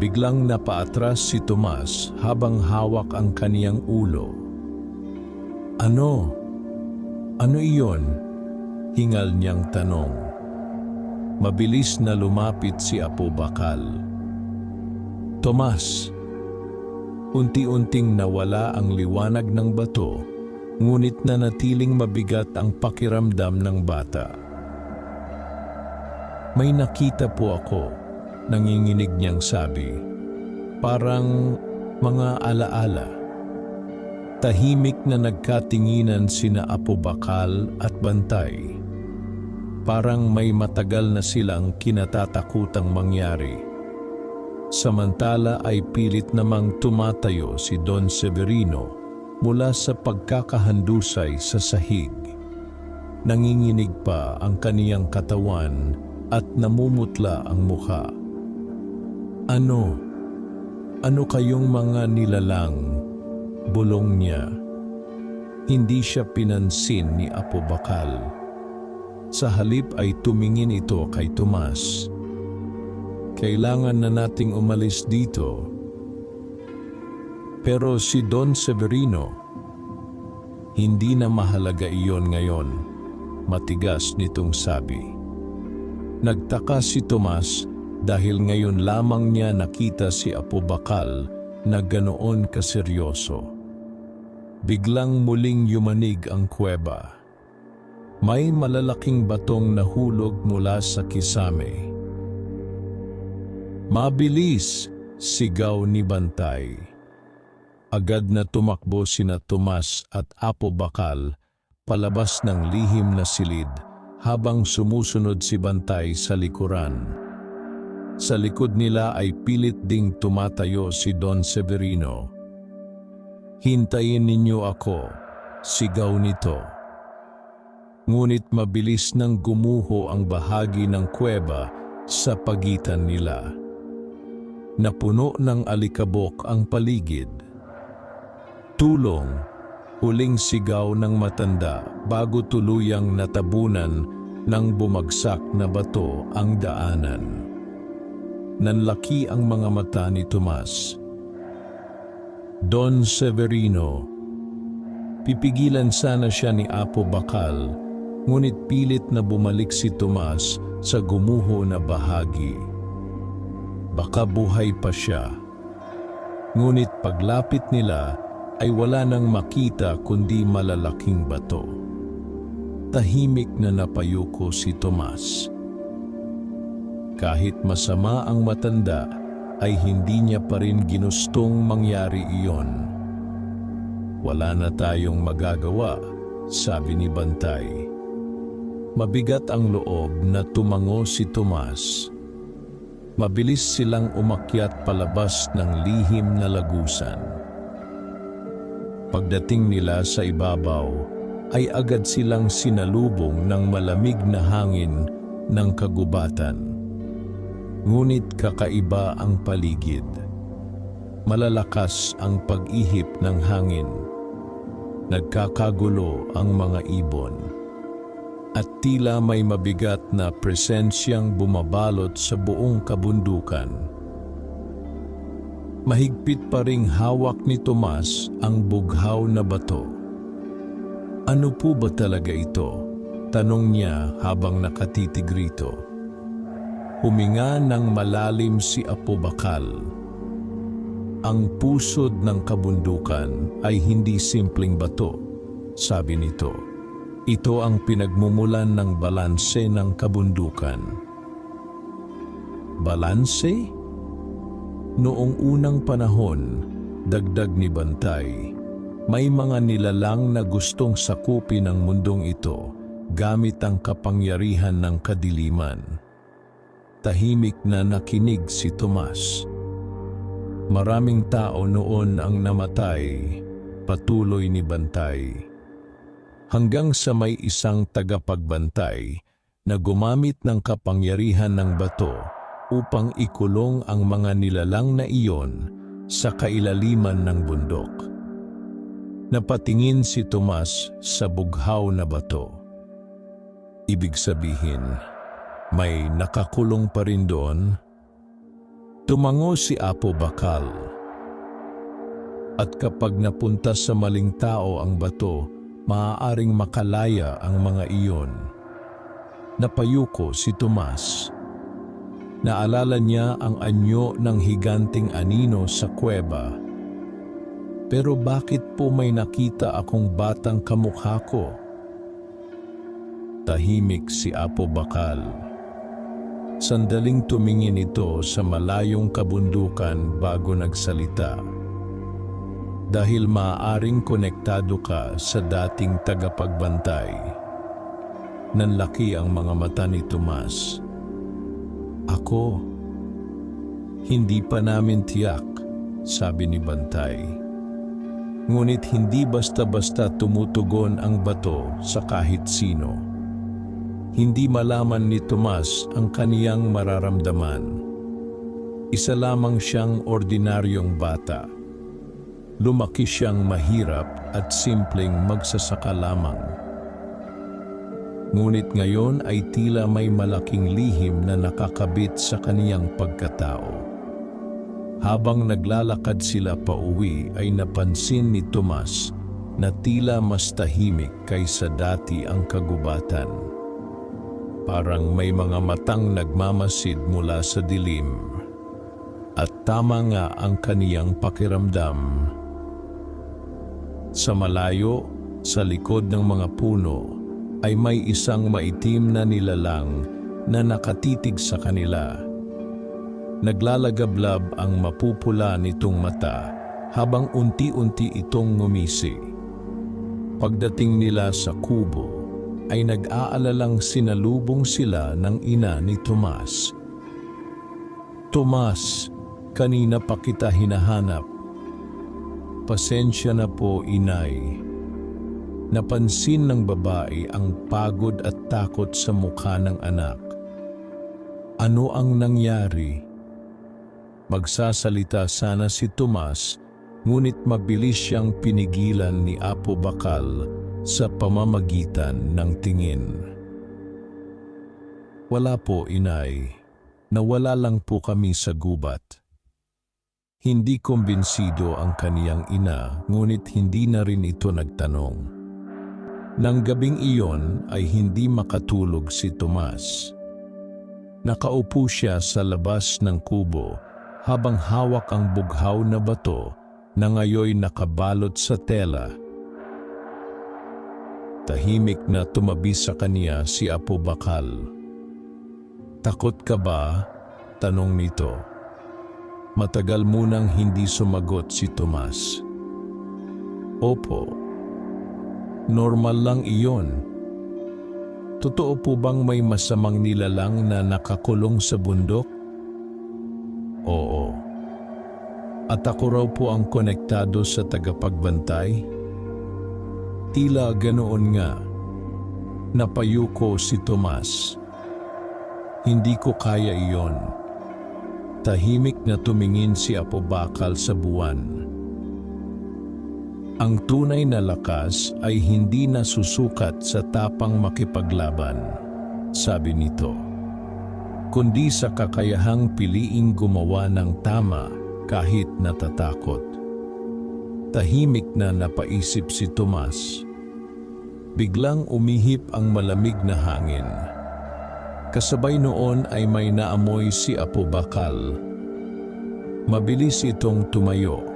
Biglang napaatras si Tomas habang hawak ang kaniyang ulo. Ano? Ano iyon? Hingal niyang tanong. Mabilis na lumapit si Apo Bakal. Tomas, unti-unting nawala ang liwanag ng bato, ngunit nanatiling mabigat ang pakiramdam ng bata. May nakita po ako, nanginginig niyang sabi. Parang mga alaala. Tahimik na nagkatinginan sina Apo Bakal at Bantay. Parang may matagal na silang kinatatakutang mangyari. Samantala ay pilit namang tumatayo si Don Severino mula sa pagkakahandusay sa sahig. Nanginginig pa ang kaniyang katawan at namumutla ang mukha. Ano? Ano kayong mga nilalang? Bulong niya. Hindi siya pinansin ni Apo Bakal. Sa halip ay tumingin ito kay Tomas. Kailangan na nating umalis dito. Pero si Don Severino, hindi na mahalaga iyon ngayon, matigas nitong sabi. Nagtaka si Tomas dahil ngayon lamang niya nakita si Apo Bakal na ganoon kaseryoso. Biglang muling yumanig ang kuweba. May malalaking batong nahulog mula sa kisame. Mabilis! Sigaw ni Bantay. Agad na tumakbo sina Tomas at Apo Bakal palabas ng lihim na silid habang sumusunod si Bantay sa likuran. Sa likod nila ay pilit ding tumatayo si Don Severino. Hintayin ninyo ako, sigaw nito. Ngunit mabilis nang gumuho ang bahagi ng kuweba sa pagitan nila. na puno ng alikabok ang paligid. Tulong, huling sigaw ng matanda bago tuluyang natabunan ng bumagsak na bato ang daanan. Nanlaki ang mga mata ni Tomas. Don Severino. Pipigilan sana siya ni Apo Bakal, ngunit pilit na bumalik si Tomas sa gumuho na bahagi. Baka buhay pa siya. Ngunit paglapit nila ay wala nang makita kundi malalaking bato. Tahimik na napayuko si Tomas. Kahit masama ang matanda, ay hindi niya pa rin ginustong mangyari iyon. Wala na tayong magagawa, sabi ni Bantay. Mabigat ang loob na tumango si Tomas. Mabilis silang umakyat palabas ng lihim na lagusan. Pagdating nila sa ibabaw, ay agad silang sinalubong ng malamig na hangin ng kagubatan. Ngunit kakaiba ang paligid. Malalakas ang pag-ihip ng hangin. Nagkakagulo ang mga ibon. At tila may mabigat na presensyang bumabalot sa buong kabundukan. Mahigpit pa ring hawak ni Tomas ang bughaw na bato. Ano po ba talaga ito? Tanong niya habang nakatitig rito. Huminga ng malalim si Apo Bakal. Ang pusod ng kabundukan ay hindi simpleng bato, sabi nito. Ito ang pinagmumulan ng balanse ng kabundukan. Balanse? Noong unang panahon, dagdag ni Bantay, may mga nilalang na gustong sakupin ang mundong ito gamit ang kapangyarihan ng kadiliman. Tahimik na nakinig si Tomas. Maraming tao noon ang namatay, patuloy ni Bantay. Hanggang sa may isang tagapagbantay na gumamit ng kapangyarihan ng bato upang ikulong ang mga nilalang na iyon sa kailaliman ng bundok. Napatingin si Tomas sa bughaw na bato. Ibig sabihin, may nakakulong pa rin doon. Tumango si Apo Bakal. At kapag napunta sa maling tao ang bato, maaaring makalaya ang mga iyon. Napayuko si Tomas. Naalala niya ang anyo ng higanting anino sa kuweba. Pero bakit po may nakita akong batang kamukha ko? Tahimik si Apo Bakal. Sandaling tumingin ito sa malayong kabundukan bago nagsalita. Dahil maaaring konektado ka sa dating tagapagbantay. Nanlaki ang mga mata ni Tomas. Ako, hindi pa namin tiyak, sabi ni Bantay. Ngunit hindi basta-basta tumutugon ang bato sa kahit sino. Hindi malaman ni Tomas ang kaniyang mararamdaman. Isa lamang siyang ordinaryong bata. Lumaki siyang mahirap at simpleng magsasaka lamang. Ngunit ngayon ay tila may malaking lihim na nakakabit sa kaniyang pagkatao. Habang naglalakad sila pauwi ay napansin ni Tomas na tila mas tahimik kaysa dati ang kagubatan. Parang may mga matang nagmamasid mula sa dilim. At tama nga ang kaniyang pakiramdam. Sa malayo, sa likod ng mga puno, ay may isang maitim na nilalang na nakatitig sa kanila. Naglalagablab ang mapupula nitong mata habang unti-unti itong ngumisi. Pagdating nila sa kubo, ay nag-aalalang sinalubong sila ng ina ni Tomas. Tomas, kanina pa kita hinahanap. Pasensya na po, inay. Napansin ng babae ang pagod at takot sa mukha ng anak. Ano ang nangyari? Magsasalita sana si Tomas, ngunit mabilis siyang pinigilan ni Apo Bakal sa pamamagitan ng tingin. Wala po, inay. Nawala lang po kami sa gubat. Hindi kumbinsido ang kaniyang ina, ngunit hindi na rin ito nagtanong. Nang gabing iyon ay hindi makatulog si Tomas. Nakaupo siya sa labas ng kubo habang hawak ang bughaw na bato na ngayoy nakabalot sa tela. Tahimik na tumabi sa kaniya si Apo Bakal. "Takot ka ba?" tanong nito. Matagal munang hindi sumagot si Tomas. "Opo, normal lang iyon. Totoo po bang may masamang nilalang na nakakulong sa bundok?" "Oo. At ako raw po ang konektado sa tagapagbantay?" Tila ganoon nga. Napayuko si Tomas. "Hindi ko kaya iyon." Tahimik na tumingin si Apo Bakal sa buwan. Ang tunay na lakas ay hindi nasusukat sa tapang makipaglaban, sabi nito, kundi sa kakayahang piliing gumawa ng tama kahit natatakot. Tahimik na napaisip si Tomas. Biglang umihip ang malamig na hangin. Kasabay noon ay may naamoy si Apo Bakal. Mabilis itong tumayo.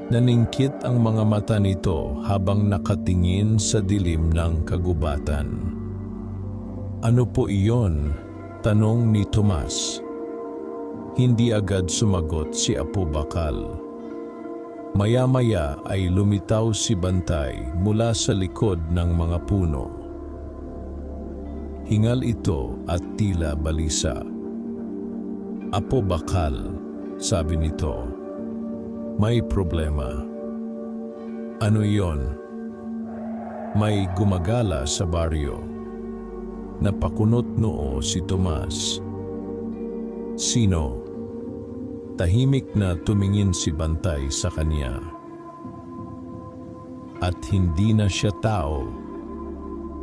Naningkit ang mga mata nito habang nakatingin sa dilim ng kagubatan. "Ano po iyon?" tanong ni Tomas. Hindi agad sumagot si Apo Bakal. Maya-maya ay lumitaw si Bantay mula sa likod ng mga puno. Hingal ito at tila balisa. "Apo Bakal," sabi nito, "may problema." "Ano iyon?" "May gumagala sa baryo." Napakunot noo si Tomas. "Sino?" Tahimik na tumingin si Bantay sa kanya. At hindi na siya tao.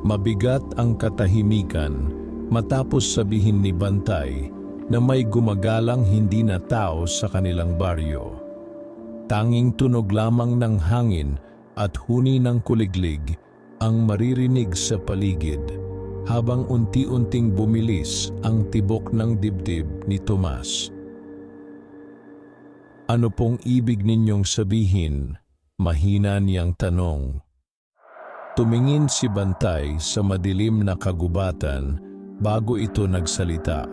Mabigat ang katahimikan matapos sabihin ni Bantay na may gumagalang hindi na tao sa kanilang baryo. Tanging tunog lamang ng hangin at huni ng kuliglig ang maririnig sa paligid habang unti-unting bumilis ang tibok ng dibdib ni Tomas. "Ano pong ibig ninyong sabihin?" mahina niyang tanong. Tumingin si Bantay sa madilim na kagubatan bago ito nagsalita.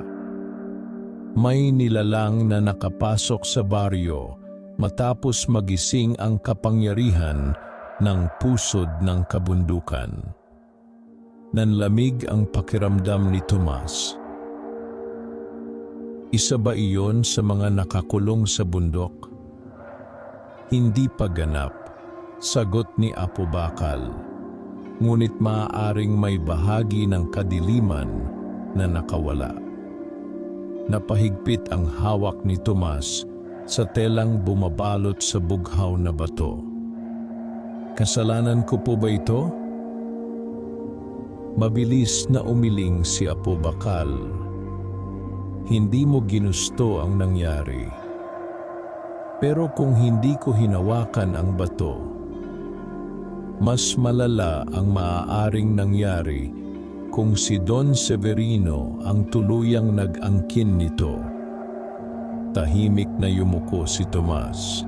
"May nilalang na nakapasok sa baryo matapos magising ang kapangyarihan ng pusod ng kabundukan." Nanlamig ang pakiramdam ni Tomas. "Isa ba iyon sa mga nakakulong sa bundok?" "Hindi pa ganap," sagot ni Apo Bakal. "Ngunit maaaring may bahagi ng kadiliman na nakawala." Napahigpit ang hawak ni Tomas sa telang bumabalot sa bughaw na bato. "Kasalanan ko po ba ito?" Mabilis na umiling si Apo Bakal. "Hindi mo ginusto ang nangyari. Pero kung hindi ko hinawakan ang bato, mas malala ang maaaring nangyari kung si Don Severino ang tuluyang nag-angkin nito." Tahimik na yumuko si Tomas.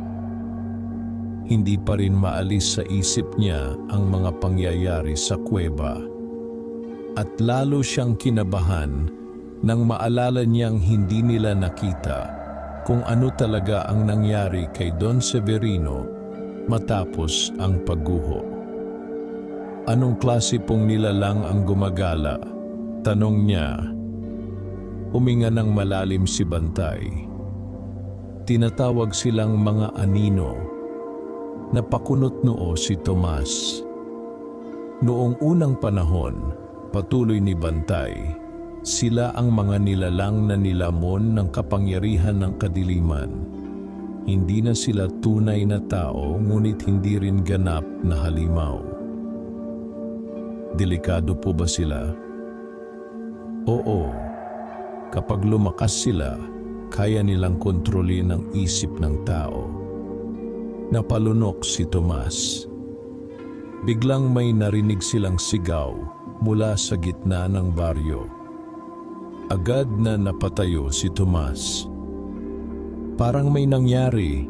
Hindi pa rin maalis sa isip niya ang mga pangyayari sa kuweba. At lalo siyang kinabahan nang maalala niyang hindi nila nakita kung ano talaga ang nangyari kay Don Severino matapos ang pagguho. "Anong klase pong nilalang ang gumagala?" tanong niya. Huminga ng malalim si Bantay. Tinatawag silang mga anino. Napakunot noo si Tomas. Noong unang panahon, patuloy ni Bantay, Sila ang mga nilalang na nilamon ng kapangyarihan ng kadiliman. Hindi na sila tunay na tao, ngunit hindi rin ganap na halimaw. Delikado po ba sila? Oo. Kapag lumakas sila, kaya nilang kontrolin ang isip ng tao. Napalunok si Tomas. Biglang may narinig silang sigaw mula sa gitna ng baryo. Agad na napatayo si Tomas. Parang may nangyari.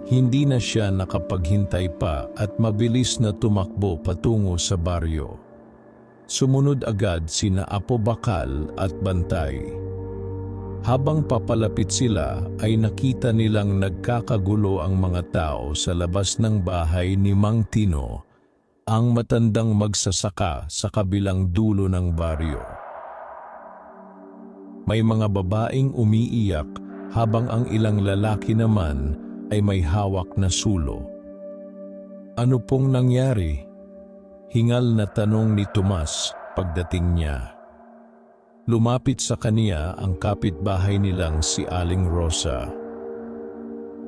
Hindi na siya nakapaghintay pa at mabilis na tumakbo patungo sa baryo. Sumunod agad sina Apo Bakal at Bantay. Habang papalapit sila ay nakita nilang nagkakagulo ang mga tao sa labas ng bahay ni Mang Tino, ang matandang magsasaka sa kabilang dulo ng baryo. May mga babaeng umiiyak habang ang ilang lalaki naman ay may hawak na sulo. Ano pong nangyari? Hingal na tanong ni Tomas pagdating niya. Lumapit sa kaniya ang kapitbahay nilang si Aling Rosa.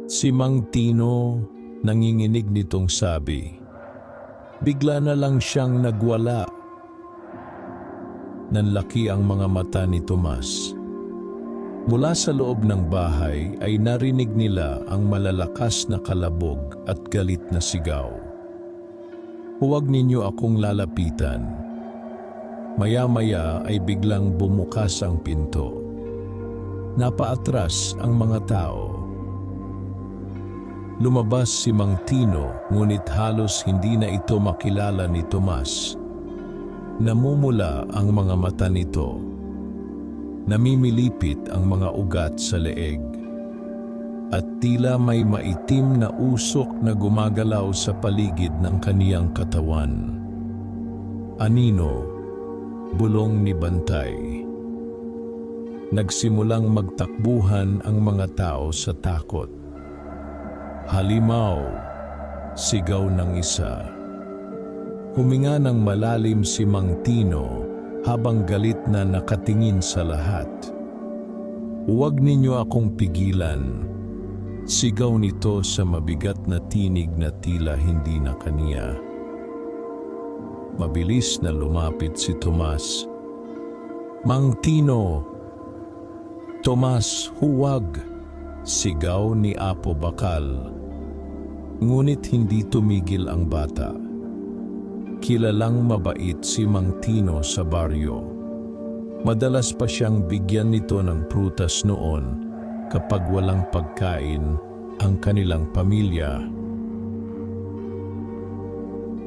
Si Mang Tino nanginginig nitong sabi. Bigla na lang siyang nagwala. Nanlaki ang mga mata ni Tomas. Mula sa loob ng bahay ay narinig nila ang malalakas na kalabog at galit na sigaw. Huwag ninyo akong lalapitan. Maya-maya ay biglang bumukas ang pinto. Napaatras ang mga tao. Lumabas si Mang Tino, ngunit halos hindi na ito makilala ni Tomas. Namumula ang mga mata nito. Namimilipit ang mga ugat sa leeg. At tila may maitim na usok na gumagalaw sa paligid ng kaniyang katawan. Anino, bulong ni Bantay. Nagsimulang magtakbuhan ang mga tao sa takot. Halimaw, sigaw ng isa. Huminga ng malalim si Mang Tino habang galit na nakatingin sa lahat. Huwag ninyo akong pigilan. Sigaw nito sa mabigat na tinig na tila hindi na kaniya. Mabilis na lumapit si Tomas. Mang Tino! Tomas, huwag! Sigaw ni Apo Bakal. Ngunit hindi tumigil ang bata. Kilalang mabait si Mang Tino sa baryo. Madalas pa siyang bigyan nito ng prutas noon kapag walang pagkain ang kanilang pamilya.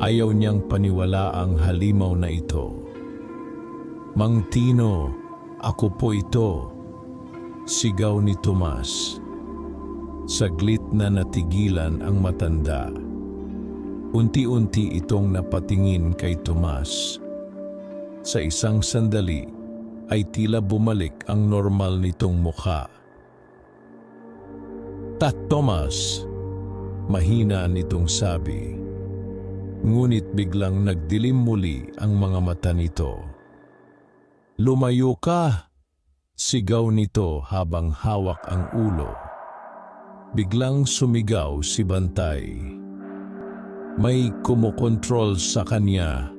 Ayaw niyang paniwala ang halimaw na ito. Mang Tino, ako po ito, sigaw ni Tomas. Saglit na natigilan ang matanda. Unti-unti itong napatingin kay Tomas. Sa isang sandali ay tila bumalik ang normal nitong mukha. Tomas, mahina nitong sabi. Ngunit biglang nagdilim muli ang mga mata nito. Lumayo ka! Sigaw nito habang hawak ang ulo. Biglang sumigaw si Bantay. May kumokontrol sa kanya.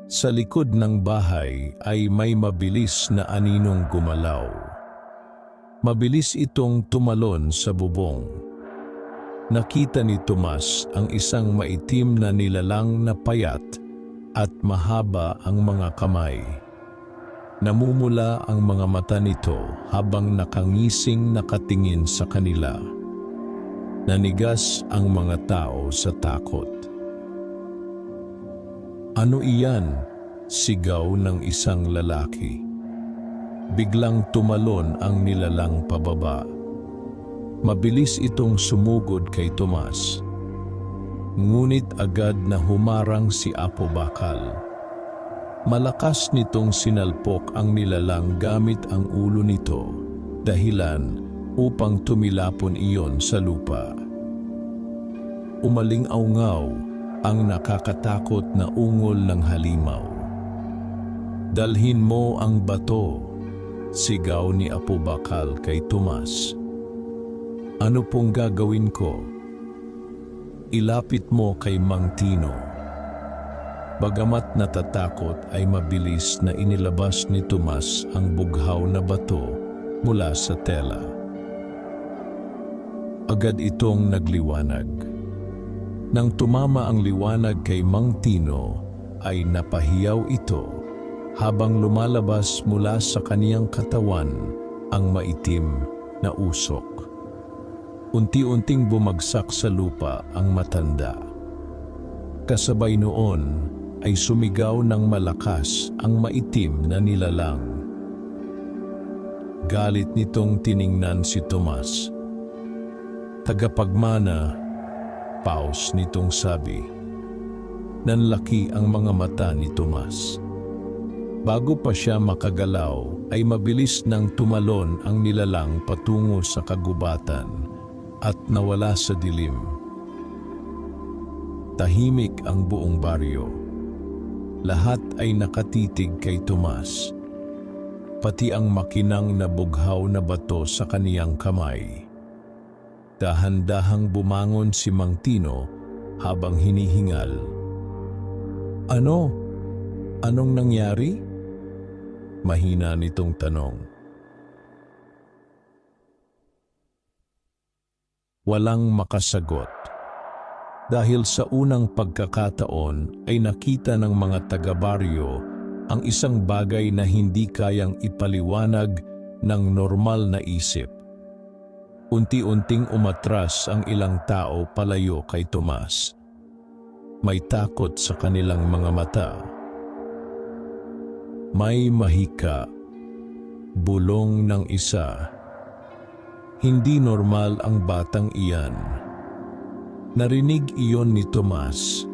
Sa likod ng bahay ay may mabilis na aninong gumalaw. Mabilis itong tumalon sa bubong. Nakita ni Tomas ang isang maitim na nilalang na payat at mahaba ang mga kamay. Namumula ang mga mata nito habang nakangising nakatingin sa kanila. Nanigas ang mga tao sa takot. Ano iyan? Sigaw ng isang lalaki. Biglang tumalon ang nilalang pababa. Mabilis itong sumugod kay Tomas. Ngunit agad na humarang si Apo Bakal. Malakas nitong sinalpok ang nilalang gamit ang ulo nito, dahilan upang tumilapon iyon sa lupa. Umaling-aungaw ang nakakatakot na ungol ng halimaw. Dalhin mo ang bato, sigaw ni Apo Bakal kay Tomas. Ano pong gagawin ko? Ilapit mo kay Mang Tino. Bagamat natatakot ay mabilis na inilabas ni Tomas ang bughaw na bato mula sa tela. Agad itong nagliwanag. Nang tumama ang liwanag kay Mang Tino ay napahiyaw ito habang lumalabas mula sa kaniyang katawan ang maitim na usok. Unti-unting bumagsak sa lupa ang matanda. Kasabay noon ay sumigaw ng malakas ang maitim na nilalang. Galit nitong tiningnan si Tomas. Tagapagmana, paus nitong sabi. Nanlaki ang mga mata ni Tomas. Bago pa siya makagalaw ay mabilis nang tumalon ang nilalang patungo sa kagubatan at nawala sa dilim. Tahimik ang buong baryo. Lahat ay nakatitig kay Tomas, pati ang makinang na bughaw na bato sa kaniyang kamay. Dahan-dahang bumangon si Mang Tino habang hinihingal. Ano? Anong nangyari? Mahina nitong tanong. Walang makasagot. Dahil sa unang pagkakataon ay nakita ng mga taga-baryo ang isang bagay na hindi kayang ipaliwanag ng normal na isip. Unti-unting umatras ang ilang tao palayo kay Tomas. May takot sa kanilang mga mata. May mahika, bulong ng isa. Hindi normal ang batang iyan. Narinig iyon ni Tomas.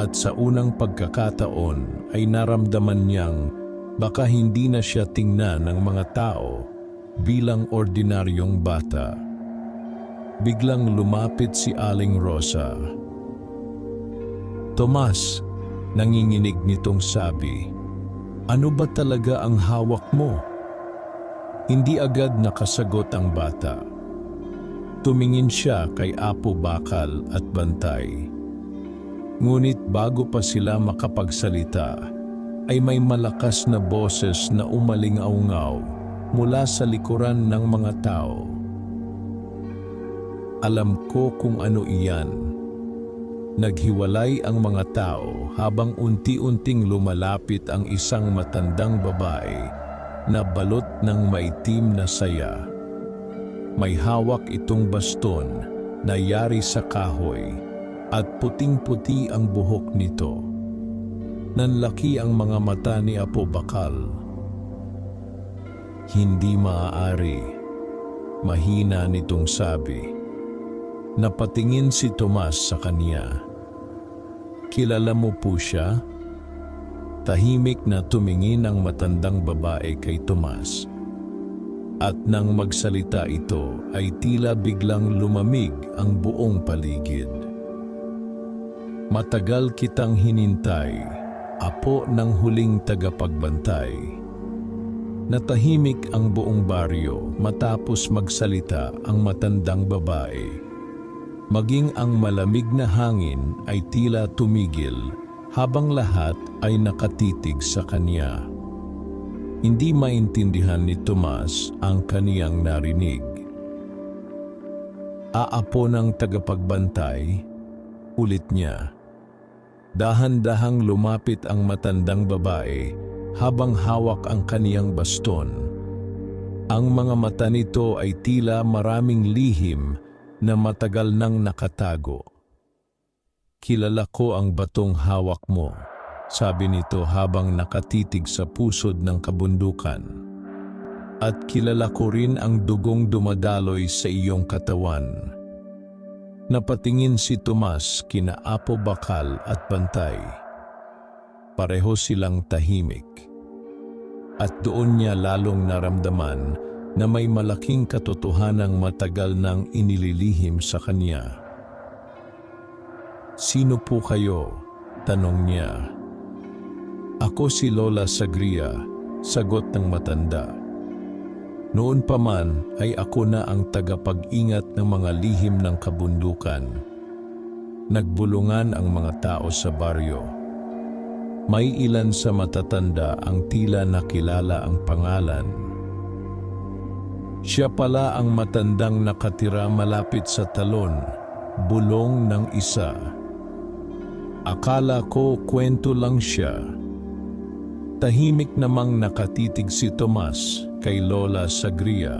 At sa unang pagkakataon ay naramdaman niyang baka hindi na siya tingnan ng mga tao bilang ordinaryong bata. Biglang lumapit si Aling Rosa. Tomas, nanginginig nitong sabi, ano ba talaga ang hawak mo? Hindi agad nakasagot ang bata. Tumingin siya kay Apo Bakal at Bantay. Ngunit bago pa sila makapagsalita, ay may malakas na boses na umalingaw-ngaw mula sa likuran ng mga tao. Alam ko kung ano iyan. Naghiwalay ang mga tao habang unti-unting lumalapit ang isang matandang babae na balot ng maitim na saya. May hawak itong baston na yari sa kahoy at puting-puti ang buhok nito. Nanlaki ang mga mata ni Apo Bakal. Hindi maaari, mahina nitong sabi. Napatingin si Tomas sa kanya. Kilala mo po siya? Tahimik na tumingin ang matandang babae kay Tomas. At nang magsalita ito ay tila biglang lumamig ang buong paligid. Matagal kitang hinintay, apo ng huling tagapagbantay. Natahimik ang buong baryo matapos magsalita ang matandang babae. Maging ang malamig na hangin ay tila tumigil habang lahat ay nakatitig sa kanya. Hindi maintindihan ni Tomas ang kaniyang narinig. Aapo ng tagapagbantay, ulit niya. Dahan-dahang lumapit ang matandang babae habang hawak ang kaniyang baston. Ang mga mata nito ay tila maraming lihim na matagal nang nakatago. Kilala ko ang batong hawak mo, sabi nito habang nakatitig sa pusod ng kabundukan. At kilala ko rin ang dugong dumadaloy sa iyong katawan. Napatingin si Tomas kina Apo Bakal at Bantay. Pareho silang tahimik. At doon niya lalong naramdaman na may malaking katotohanang matagal nang inililihim sa kanya. Sino po kayo? Tanong niya. Ako si Lola Sagria, sagot ng matanda. Noon pa man ay ako na ang tagapag-ingat ng mga lihim ng kabundukan. Nagbulungan ang mga tao sa baryo. May ilan sa matatanda ang tila nakilala ang pangalan. Siya pala ang matandang nakatira malapit sa talon, bulong ng isa. Akala ko kwento lang siya. Tahimik namang nakatitig si Tomas kay Lola Sagria.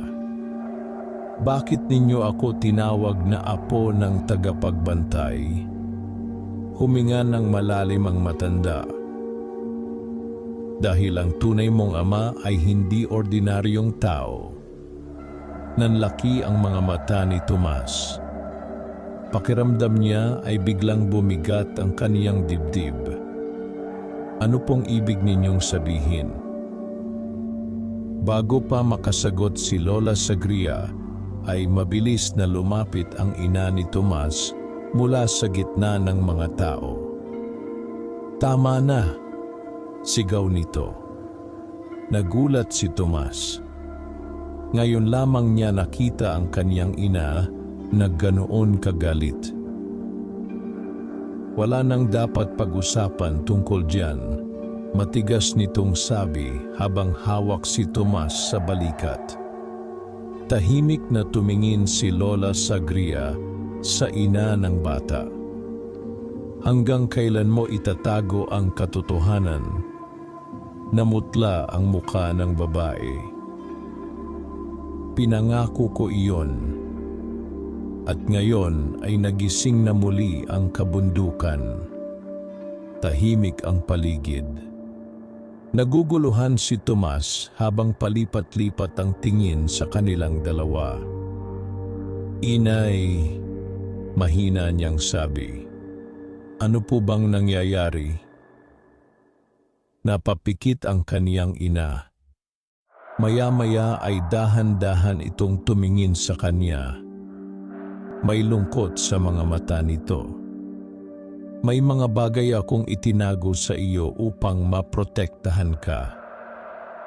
Bakit ninyo ako tinawag na apo ng tagapagbantay? Huminga ng malalim ang matanda. Dahil ang tunay mong ama ay hindi ordinaryong tao. Nanlaki ang mga mata ni Tomas. Pakiramdam niya ay biglang bumigat ang kaniyang dibdib. Ano pong ibig ninyong sabihin? Bago pa makasagot si Lola Sagria, ay mabilis na lumapit ang ina ni Tomas mula sa gitna ng mga tao. Tama na, sigaw nito. Nagulat si Tomas. Ngayon lamang niya nakita ang kaniyang ina na ganoon kagalit. Wala nang dapat pag-usapan tungkol diyan, matigas nitong sabi habang hawak si Tomas sa balikat. Tahimik na tumingin si Lola Sagria sa ina ng bata. Hanggang kailan mo itatago ang katotohanan? Namutla ang muka ng babae. Pinangako ko iyon. At ngayon ay nagising na muli ang kabundukan. Tahimik ang paligid. Naguguluhan si Tomas habang palipat-lipat ang tingin sa kanilang dalawa. Inay, mahina niyang sabi. Ano po bang nangyayari? Napapikit ang kaniyang ina. Maya-maya ay dahan-dahan itong tumingin sa kanya. May lungkot sa mga mata nito. May mga bagay akong itinago sa iyo upang maprotektahan ka.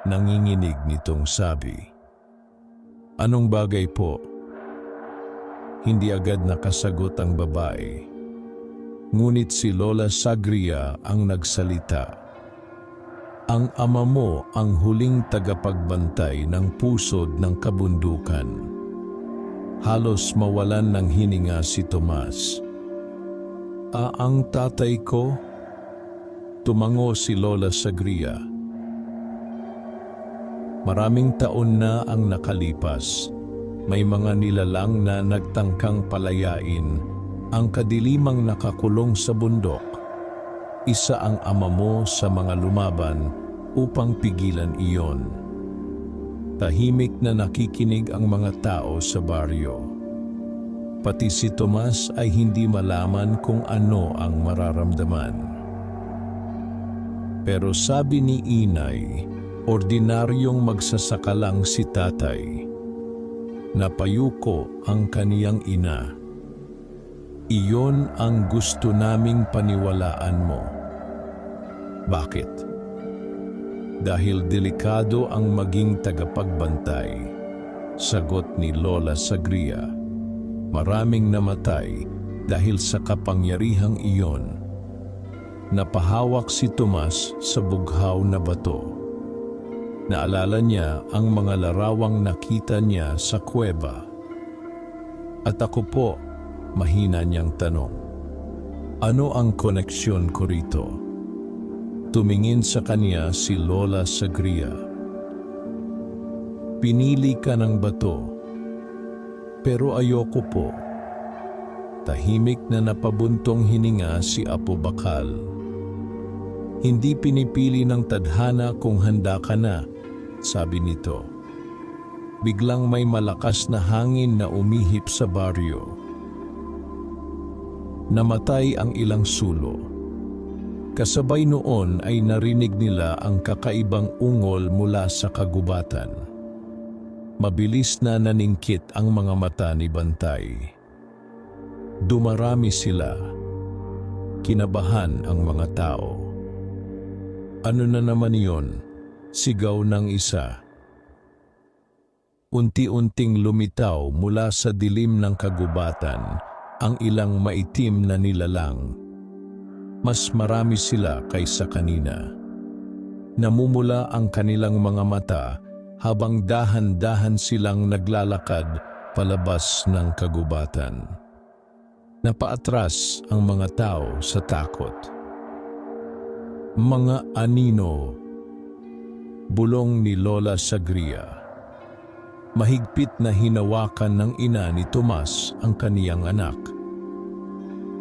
Nanginginig nitong sabi. Anong bagay po? Hindi agad nakasagot ang babae. Ngunit si Lola Sagria ang nagsalita. Ang ama mo ang huling tagapagbantay ng pusod ng kabundukan. Halos mawalan ng hininga si Tomas. Ang tatay ko? Tumango si Lola Sagria. Maraming taon na ang nakalipas. May mga nilalang na nagtangkang palayain ang kadilimang nakakulong sa bundok. Isa ang ama mo sa mga lumaban upang pigilan iyon. Tahimik na nakikinig ang mga tao sa baryo. Pati si Tomas ay hindi malaman kung ano ang mararamdaman. Pero sabi ni Inay, ordinaryong magsasaka lang si tatay. Napayuko ang kaniyang ina. Iyon ang gusto naming paniwalaan mo. Bakit? Dahil delikado ang maging tagapagbantay, sagot ni Lola Sagria. Maraming namatay dahil sa kapangyarihang iyon. Napahawak si Tomas sa bughaw na bato. Naalala niya ang mga larawang nakita niya sa kuweba. At ako po, mahina niyang tanong. Ano ang koneksyon ko rito? Tumingin sa kanya si Lola Sagria. Pinili ka ng bato, pero ayoko po. Tahimik na napabuntong hininga si Apo Bakal. Hindi pinipili ng tadhana kung handa ka na, sabi nito. Biglang may malakas na hangin na umihip sa baryo. Namatay ang ilang sulo. Kasabay noon ay narinig nila ang kakaibang ungol mula sa kagubatan. Mabilis na naningkit ang mga mata ni Bantay. Dumarami sila. Kinabahan ang mga tao. Ano na naman iyon? Sigaw ng isa. Unti-unting lumitaw mula sa dilim ng kagubatan ang ilang maitim na nilalang. Mas marami sila kaysa kanina. Namumula ang kanilang mga mata habang dahan-dahan silang naglalakad palabas ng kagubatan. Napaatras ang mga tao sa takot. Mga anino, bulong ni Lola Sagria. Mahigpit na hinawakan ng ina ni Tomas ang kaniyang anak.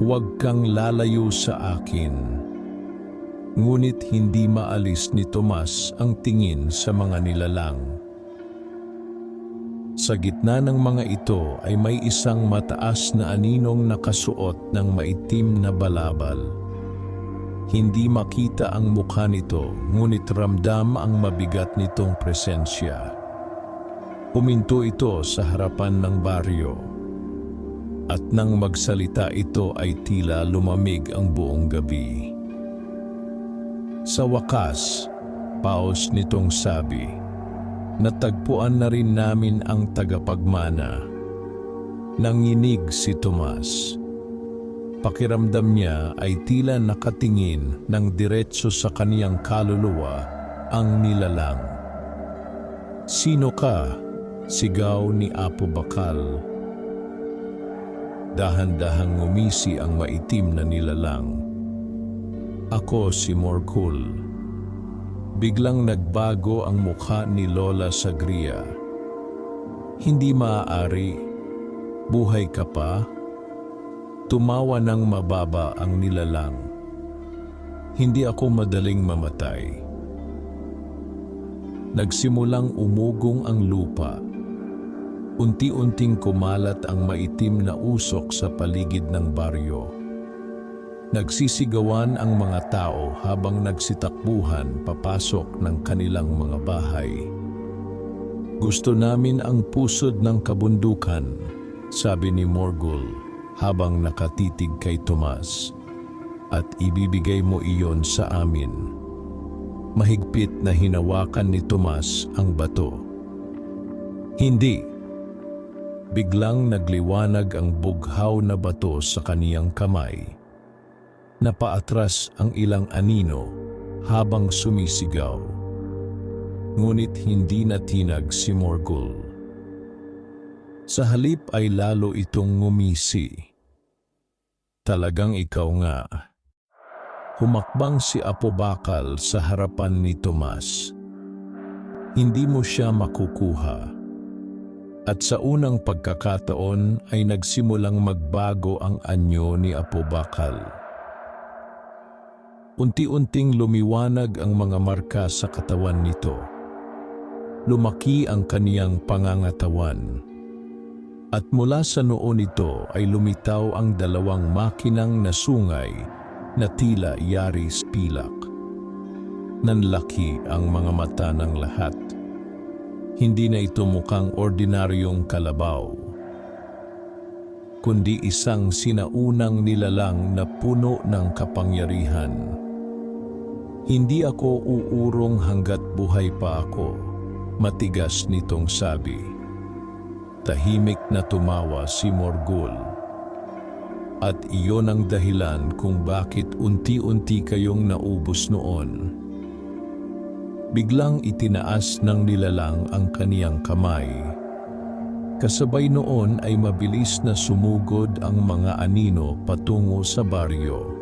Huwag kang lalayo sa akin. Ngunit hindi maalis ni Tomas ang tingin sa mga nilalang. Sa gitna ng mga ito ay may isang mataas na aninong nakasuot ng maitim na balabal. Hindi makita ang mukha nito, ngunit ramdam ang mabigat nitong presensya. Huminto ito sa harapan ng baryo. At nang magsalita ito ay tila lumamig ang buong gabi. Sa wakas, paos nitong sabi, natagpuan na rin namin ang tagapagmana. Nanginig si Tomas. Pakiramdam niya ay tila nakatingin ng diretso sa kaniyang kaluluwa ang nilalang. Sino ka? Sigaw ni Apo Bakal. Dahan-dahang ngumisi ang maitim na nilalang. Ako si Morgul. Biglang nagbago ang mukha ni Lola Sagria. Hindi maaari. Buhay ka pa? Tumawa ng mababa ang nilalang. Hindi ako madaling mamatay. Nagsimulang umugong ang lupa. Unti-unting kumalat ang maitim na usok sa paligid ng baryo. Nagsisigawan ang mga tao habang nagsitakbuhan papasok ng kanilang mga bahay. Gusto namin ang pusod ng kabundukan, sabi ni Morgul habang nakatitig kay Tomas, at ibibigay mo iyon sa amin. Mahigpit na hinawakan ni Tomas ang bato. Hindi. Biglang nagliwanag ang bughaw na bato sa kaniyang kamay. Napaatras ang ilang anino habang sumisigaw. Ngunit hindi natinag si Morgul. Sa halip ay lalo itong ngumisi. Talagang ikaw nga. Humakbang si Apo Bakal sa harapan ni Tomas. Hindi mo siya makukuha. At sa unang pagkakataon ay nagsimulang magbago ang anyo ni Apo Bakal. Unti-unting lumiwanag ang mga marka sa katawan nito. Lumaki ang kaniyang pangangatawan. At mula sa noo nito ay lumitaw ang dalawang makinang na sungay na tila yaris pilak. Nanlaki ang mga mata ng lahat. Hindi na ito mukhang ordinaryong kalabaw, kundi isang sinaunang nilalang na puno ng kapangyarihan. Hindi ako uurong hanggat buhay pa ako, matigas nitong sabi. Tahimik na tumawa si Morgul. At iyon ang dahilan kung bakit unti-unti kayong naubos noon. Biglang itinaas ng nilalang ang kaniyang kamay. Kasabay noon ay mabilis na sumugod ang mga anino patungo sa baryo.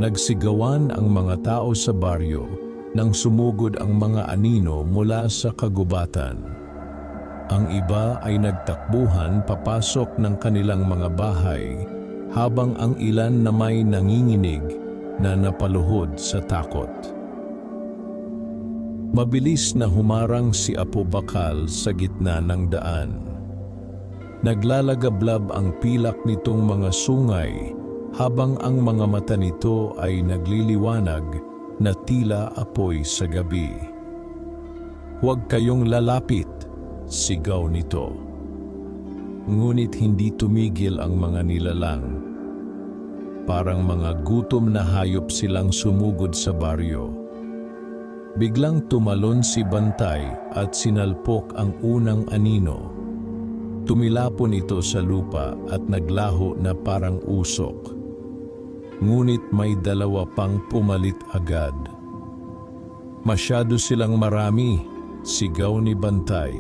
Nagsigawan ang mga tao sa baryo nang sumugod ang mga anino mula sa kagubatan. Ang iba ay nagtakbuhan papasok ng kanilang mga bahay habang ang ilan na may nanginginig na napaluhod sa takot. Mabilis na humarang si Apo Bakal sa gitna ng daan. Naglalagablab ang pilak nitong mga sungay habang ang mga mata nito ay nagliliwanag na tila apoy sa gabi. Huwag kayong lalapit, sigaw nito. Ngunit hindi tumigil ang mga nilalang. Parang mga gutom na hayop silang sumugod sa baryo. Biglang tumalon si Bantay at sinalpok ang unang anino. Tumilapon ito sa lupa at naglaho na parang usok. Ngunit may dalawa pang pumalit agad. Masyado silang marami, sigaw ni Bantay.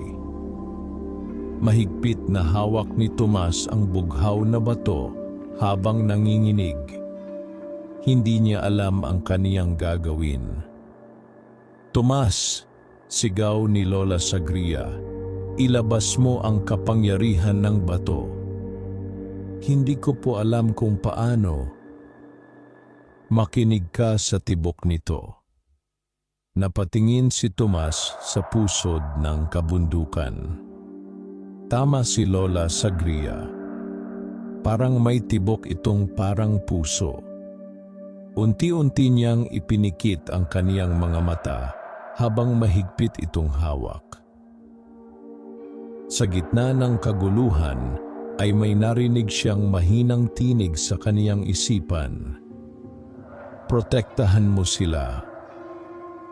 Mahigpit na hawak ni Tomas ang bughaw na bato habang nanginginig. Hindi niya alam ang kaniyang gagawin. Tomas, sigaw ni Lola Sagria, ilabas mo ang kapangyarihan ng bato. Hindi ko po alam kung paano. Makinig ka sa tibok nito. Napatingin si Tomas sa pusod ng kabundukan. Tama si Lola Sagria. Parang may tibok itong parang puso. Unti-unti niyang ipinikit ang kaniyang mga mata habang mahigpit itong hawak. Sa gitna ng kaguluhan ay may narinig siyang mahinang tinig sa kaniyang isipan. Protektahan mo sila.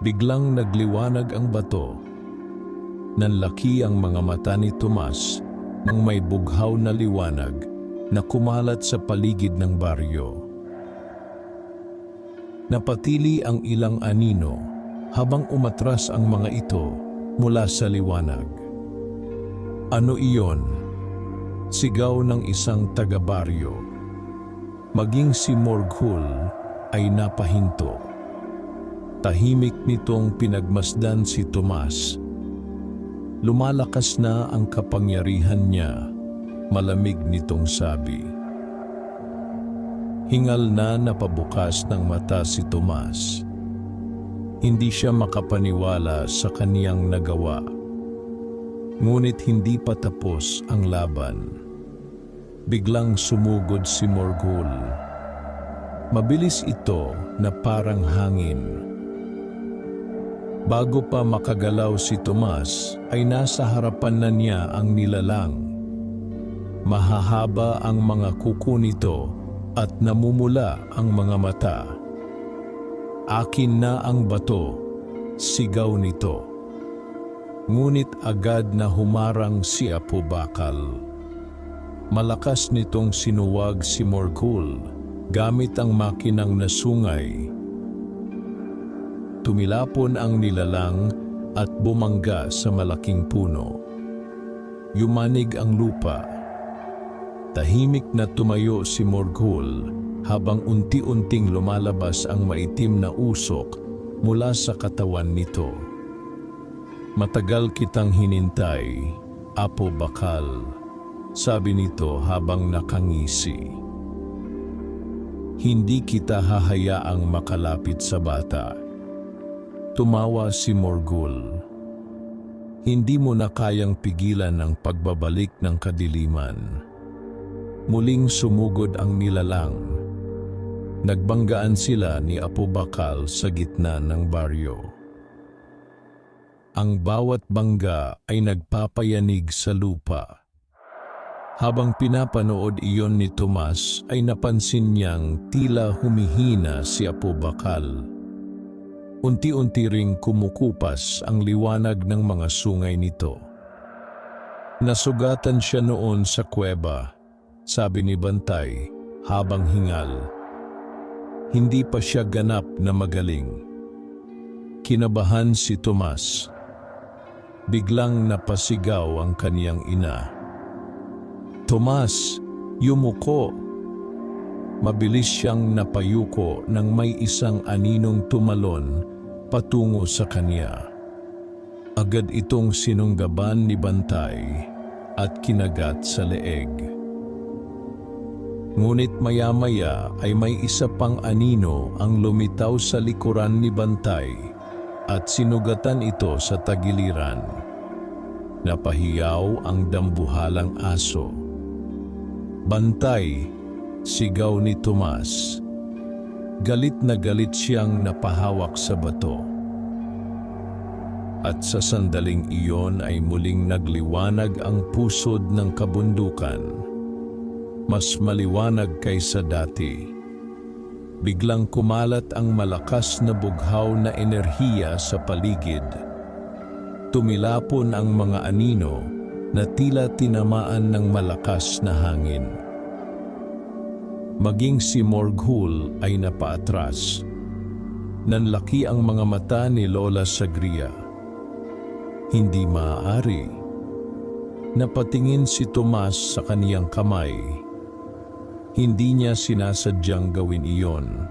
Biglang nagliwanag ang bato. Nanlaki ang mga mata ni Tomas nang may bughaw na liwanag na kumalat sa paligid ng baryo. Napatili ang ilang anino habang umatras ang mga ito mula sa liwanag. Ano iyon? Sigaw ng isang taga-baryo. Maging si Morghul ay napahinto. Tahimik nitong pinagmasdan si Tomas. Lumalakas na ang kapangyarihan niya, malamig nitong sabi. Hingal na napabukas ng mata si Tomas. Hindi siya makapaniwala sa kaniyang nagawa. Ngunit hindi pa tapos ang laban. Biglang sumugod si Morghul. Mabilis ito na parang hangin. Bago pa makagalaw si Tomas, ay nasa harapan na niya ang nilalang. Mahahaba ang mga kuko nito at namumula ang mga mata. Akin na ang bato, sigaw nito. Ngunit agad na humarang si Apo Bakal. Malakas nitong sinuwag si Morghul gamit ang makinang nasungay. Tumilapon ang nilalang at bumangga sa malaking puno. Yumanig ang lupa. Tahimik na tumayo si Morghul habang unti-unting lumalabas ang maitim na usok mula sa katawan nito. Matagal kitang hinintay, Apo Bakal, sabi nito habang nakangisi. Hindi kita hahayaang makalapit sa bata. Tumawa si Morghul. Hindi mo na kayang pigilan ang pagbabalik ng kadiliman. Muling sumugod ang nilalang. Nagbanggaan sila ni Apo Bakal sa gitna ng baryo. Ang bawat bangga ay nagpapayanig sa lupa. Habang pinapanood iyon ni Tomas ay napansin niyang tila humihina si Apo Bakal. Unti-unti ring kumukupas ang liwanag ng mga sungay nito. Nasugatan siya noon sa kuweba, sabi ni Bantay habang hingal. Hindi pa siya ganap na magaling. Kinabahan si Tomas. Biglang napasigaw ang kaniyang ina. Tomas, yumuko! Mabilis siyang napayuko nang may isang aninong tumalon patungo sa kanya. Agad itong sinunggaban ni Bantay at kinagat sa leeg. Ngunit maya-maya ay may isa pang anino ang lumitaw sa likuran ni Bantay at sinugatan ito sa tagiliran. Napahiyaw ang dambuhalang aso. Bantay! Sigaw ni Tomas. Galit na galit siyang napahawak sa bato. At sa sandaling iyon ay muling nagliwanag ang pusod ng kabundukan. Mas maliwanag kaysa dati. Biglang kumalat ang malakas na bughaw na enerhiya sa paligid. Tumilapon ang mga anino na tila tinamaan ng malakas na hangin. Maging si Morgul ay napaatras. Nanlaki ang mga mata ni Lola Sagria. Hindi maaari. Napatingin si Tomas sa kaniyang kamay. Hindi niya sinasadyang gawin iyon.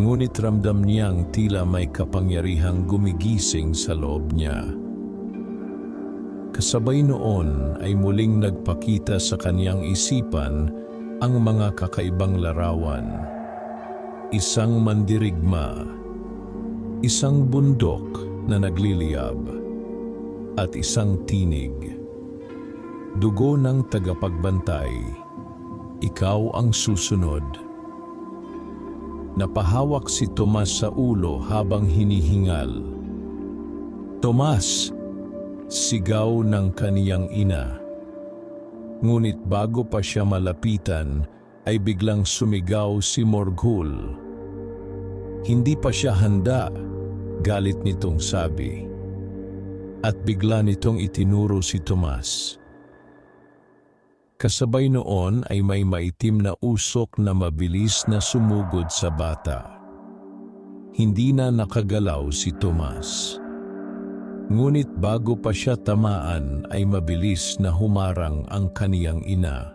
Ngunit ramdam niyang tila may kapangyarihang gumigising sa loob niya. Kasabay noon ay muling nagpakita sa kaniyang isipan ang mga kakaibang larawan. Isang mandirigma, isang bundok na nagliliyab, at isang tinig. Dugo ng tagapagbantay. Ikaw ang susunod. Napahawak si Tomas sa ulo habang hinihingal. Tomas! Sigaw ng kaniyang ina. Ngunit bago pa siya malapitan, ay biglang sumigaw si Morgul. Hindi pa siya handa, galit nitong sabi. At bigla nitong itinuro si Tomas. Kasabay noon ay may maitim na usok na mabilis na sumugod sa bata. Hindi na nakagalaw si Tomas. Ngunit bago pa siya tamaan ay mabilis na humarang ang kaniyang ina.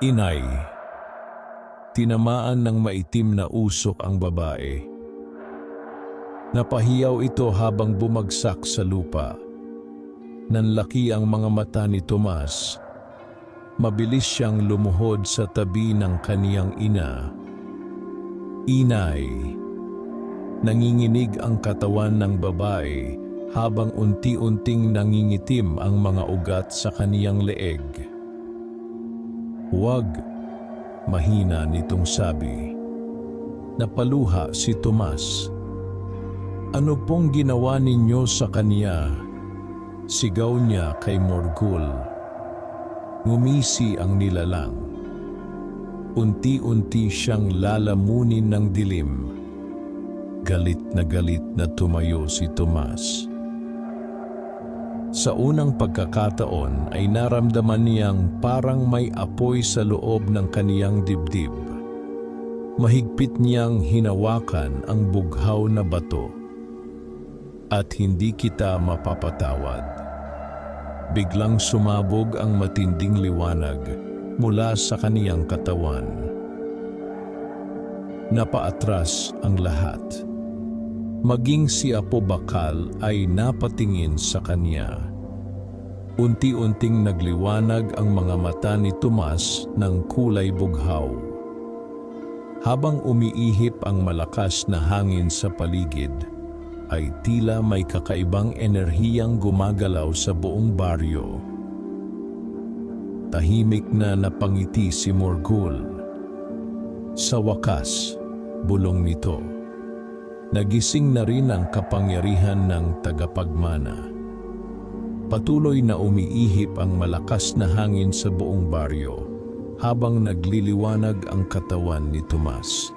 Inay, tinamaan ng maitim na usok ang babae. Napahiyaw ito habang bumagsak sa lupa. Nanlaki ang mga mata ni Tomas. Mabilis siyang lumuhod sa tabi ng kaniyang ina. Inay, nanginginig ang katawan ng babae habang unti-unting nangingitim ang mga ugat sa kaniyang leeg. Huwag, mahina nitong sabi. Napaluha si Tomas. Ano pong ginawa ninyo sa kaniya? Sigaw niya kay Morgul. Ngumisi ang nilalang. Unti-unti siyang lalamunin ng dilim. Galit na tumayo si Tomas. Sa unang pagkakataon ay naramdaman niyang parang may apoy sa loob ng kaniyang dibdib. Mahigpit niyang hinawakan ang bughaw na bato. At hindi kita mapapatawad. Biglang sumabog ang matinding liwanag mula sa kaniyang katawan. Napaatras ang lahat. Maging si Apo Bakal ay napatingin sa kanya. Unti-unting nagliwanag ang mga mata ni Tomas ng kulay bughaw. Habang umiihip ang malakas na hangin sa paligid, ay tila may kakaibang enerhiyang gumagalaw sa buong baryo. Tahimik na napangiti si Morgul. Sa wakas, bulong nito. Nagising na rin ang kapangyarihan ng tagapagmana. Patuloy na umiihip ang malakas na hangin sa buong baryo habang nagliliwanag ang katawan ni Tomas.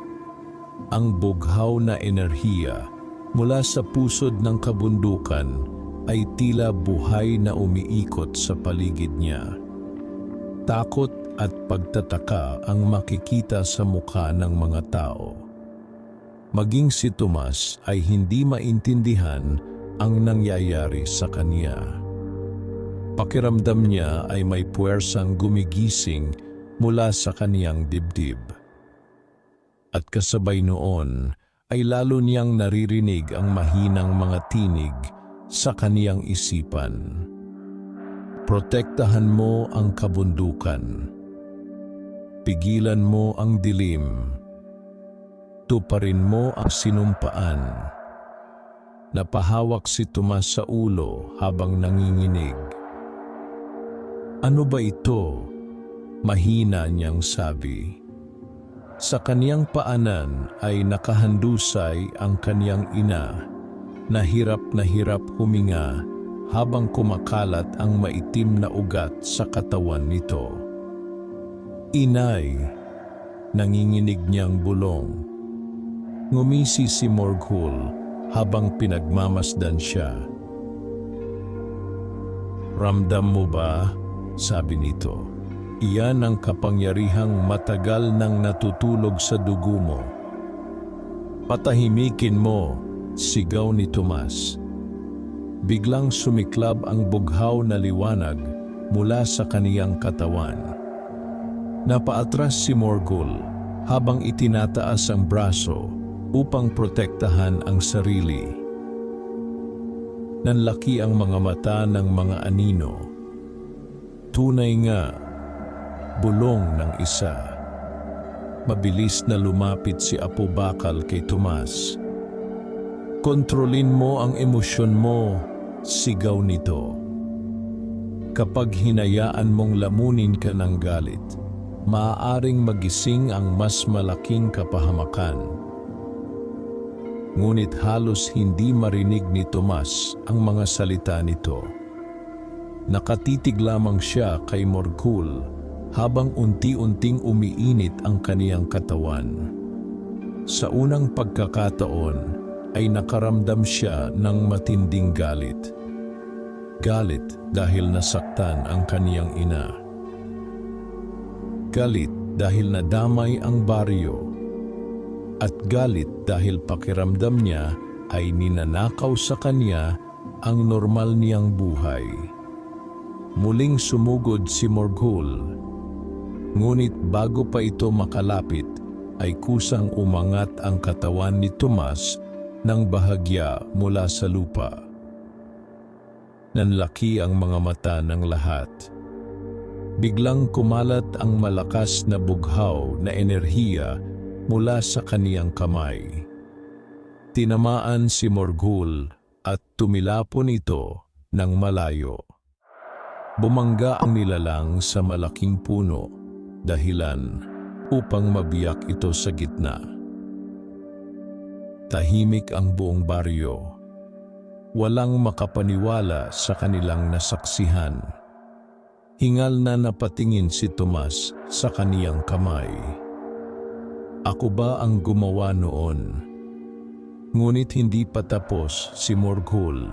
Ang bughaw na enerhiya mula sa pusod ng kabundukan ay tila buhay na umiikot sa paligid niya. Takot at pagtataka ang makikita sa mukha ng mga tao. Maging si Tomas ay hindi maintindihan ang nangyayari sa kanya. Pakiramdam niya ay may puwersang gumigising mula sa kaniyang dibdib. At kasabay noon, ay lalo niyang naririnig ang mahinang mga tinig sa kaniyang isipan. Protektahan mo ang kabundukan. Pigilan mo ang dilim. Tuparin mo ang sinumpaan. Napahawak si Tomas sa ulo habang nanginginig. Ano ba ito? Mahina niyang sabi. Sa kaniyang paanan ay nakahandusay ang kaniyang ina na hirap huminga habang kumakalat ang maitim na ugat sa katawan nito. Inay, nanginginig niyang bulong. Ngumisi si Morgul habang pinagmamasdan siya. "Ramdam mo ba?" sabi nito. "Iyan ang kapangyarihang matagal nang natutulog sa dugo mo." "Patahimikin mo," sigaw ni Tomas. Biglang sumiklab ang bughaw na liwanag mula sa kaniyang katawan. Napaatras si Morgul habang itinataas ang braso upang protektahan ang sarili. Nanlaki ang mga mata ng mga anino. Tunay nga, bulong ng isa. Mabilis na lumapit si Apo Bakal kay Tomas. "Kontrolin mo ang emosyon mo," sigaw nito. "Kapag hinayaan mong lamunin ka ng galit, maaaring magising ang mas malaking kapahamakan." Ngunit halos hindi marinig ni Tomas ang mga salita nito. Nakatitig lamang siya kay Morgul habang unti-unting umiinit ang kaniyang katawan. Sa unang pagkakataon ay nakaramdam siya ng matinding galit. Galit dahil nasaktan ang kaniyang ina. Galit dahil nadamay ang baryo. At galit dahil pakiramdam niya ay ninanakaw sa kanya ang normal niyang buhay. Muling sumugod si Morgul. Ngunit bago pa ito makalapit, ay kusang umangat ang katawan ni Tomas ng bahagya mula sa lupa. Nanlaki ang mga mata ng lahat. Biglang kumalat ang malakas na bughaw na enerhiya mula sa kaniyang kamay. Tinamaan si Morgul at tumilapon ito ng malayo. Bumangga ang nilalang sa malaking puno, dahilan upang mabiyak ito sa gitna. Tahimik ang buong baryo. Walang makapaniwala sa kanilang nasaksihan. Hingal na napatingin si Tomas sa kaniyang kamay. "Ako ba ang gumawa noon?" Ngunit hindi pa tapos si Morgul.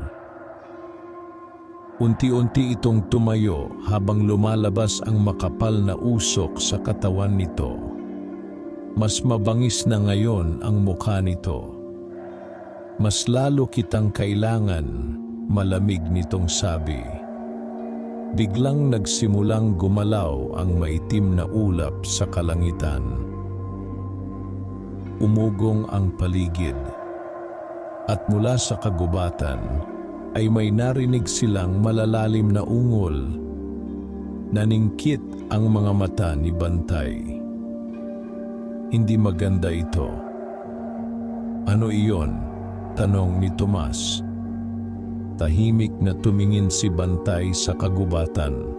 Unti-unti itong tumayo habang lumalabas ang makapal na usok sa katawan nito. Mas mabangis na ngayon ang mukha nito. "Mas lalo kitang kailangan," malamig nitong sabi. Biglang nagsimulang gumalaw ang maitim na ulap sa kalangitan. Umugong ang paligid. At mula sa kagubatan ay may narinig silang malalalim na ungol. Naningkit ang mga mata ni Bantay. Hindi maganda ito. "Ano iyon?" tanong ni Tomas. Tahimik na tumingin si Bantay sa kagubatan.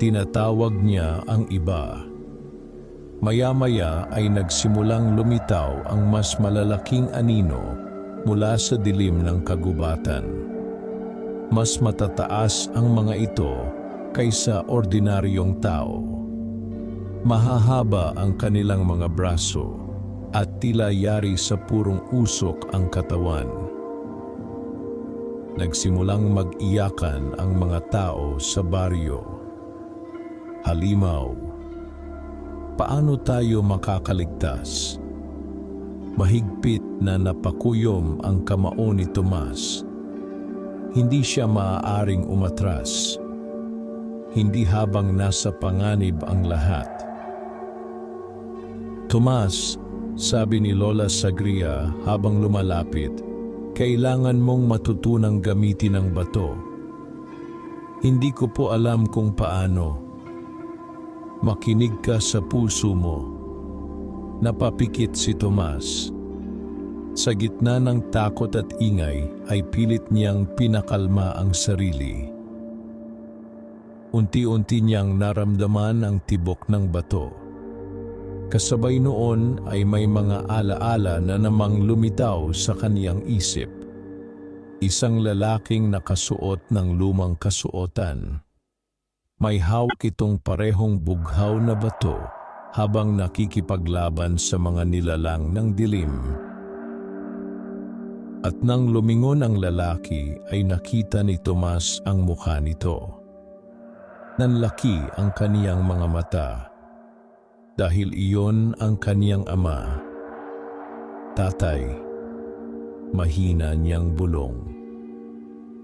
Tinatawag niya ang iba. Maya-maya ay nagsimulang lumitaw ang mas malalaking anino mula sa dilim ng kagubatan. Mas matataas ang mga ito kaysa ordinaryong tao. Mahahaba ang kanilang mga braso at tila yari sa purong usok ang katawan. Nagsimulang mag-iyakan ang mga tao sa baryo. "Halimaw, paano tayo makakaligtas?" Mahigpit na napakuyom ang kamao ni Tomas. Hindi siya maaaring umatras. Hindi habang nasa panganib ang lahat. "Tomas," sabi ni Lola Sagria habang lumalapit, "kailangan mong matutunang gamitin ang bato." "Hindi ko po alam kung paano." "Makinig ka sa puso mo." Napapikit si Tomas. Sa gitna ng takot at ingay ay pilit niyang pinakalma ang sarili. Unti-unti niyang naramdaman ang tibok ng bato. Kasabay noon ay may mga alaala na namang lumitaw sa kaniyang isip. Isang lalaking nakasuot ng lumang kasuotan. May hawak itong parehong bughaw na bato habang nakikipaglaban sa mga nilalang ng dilim. At nang lumingon ang lalaki ay nakita ni Tomas ang mukha nito. Nanlaki ang kaniyang mga mata dahil iyon ang kaniyang ama. Tatay, mahina niyang bulong.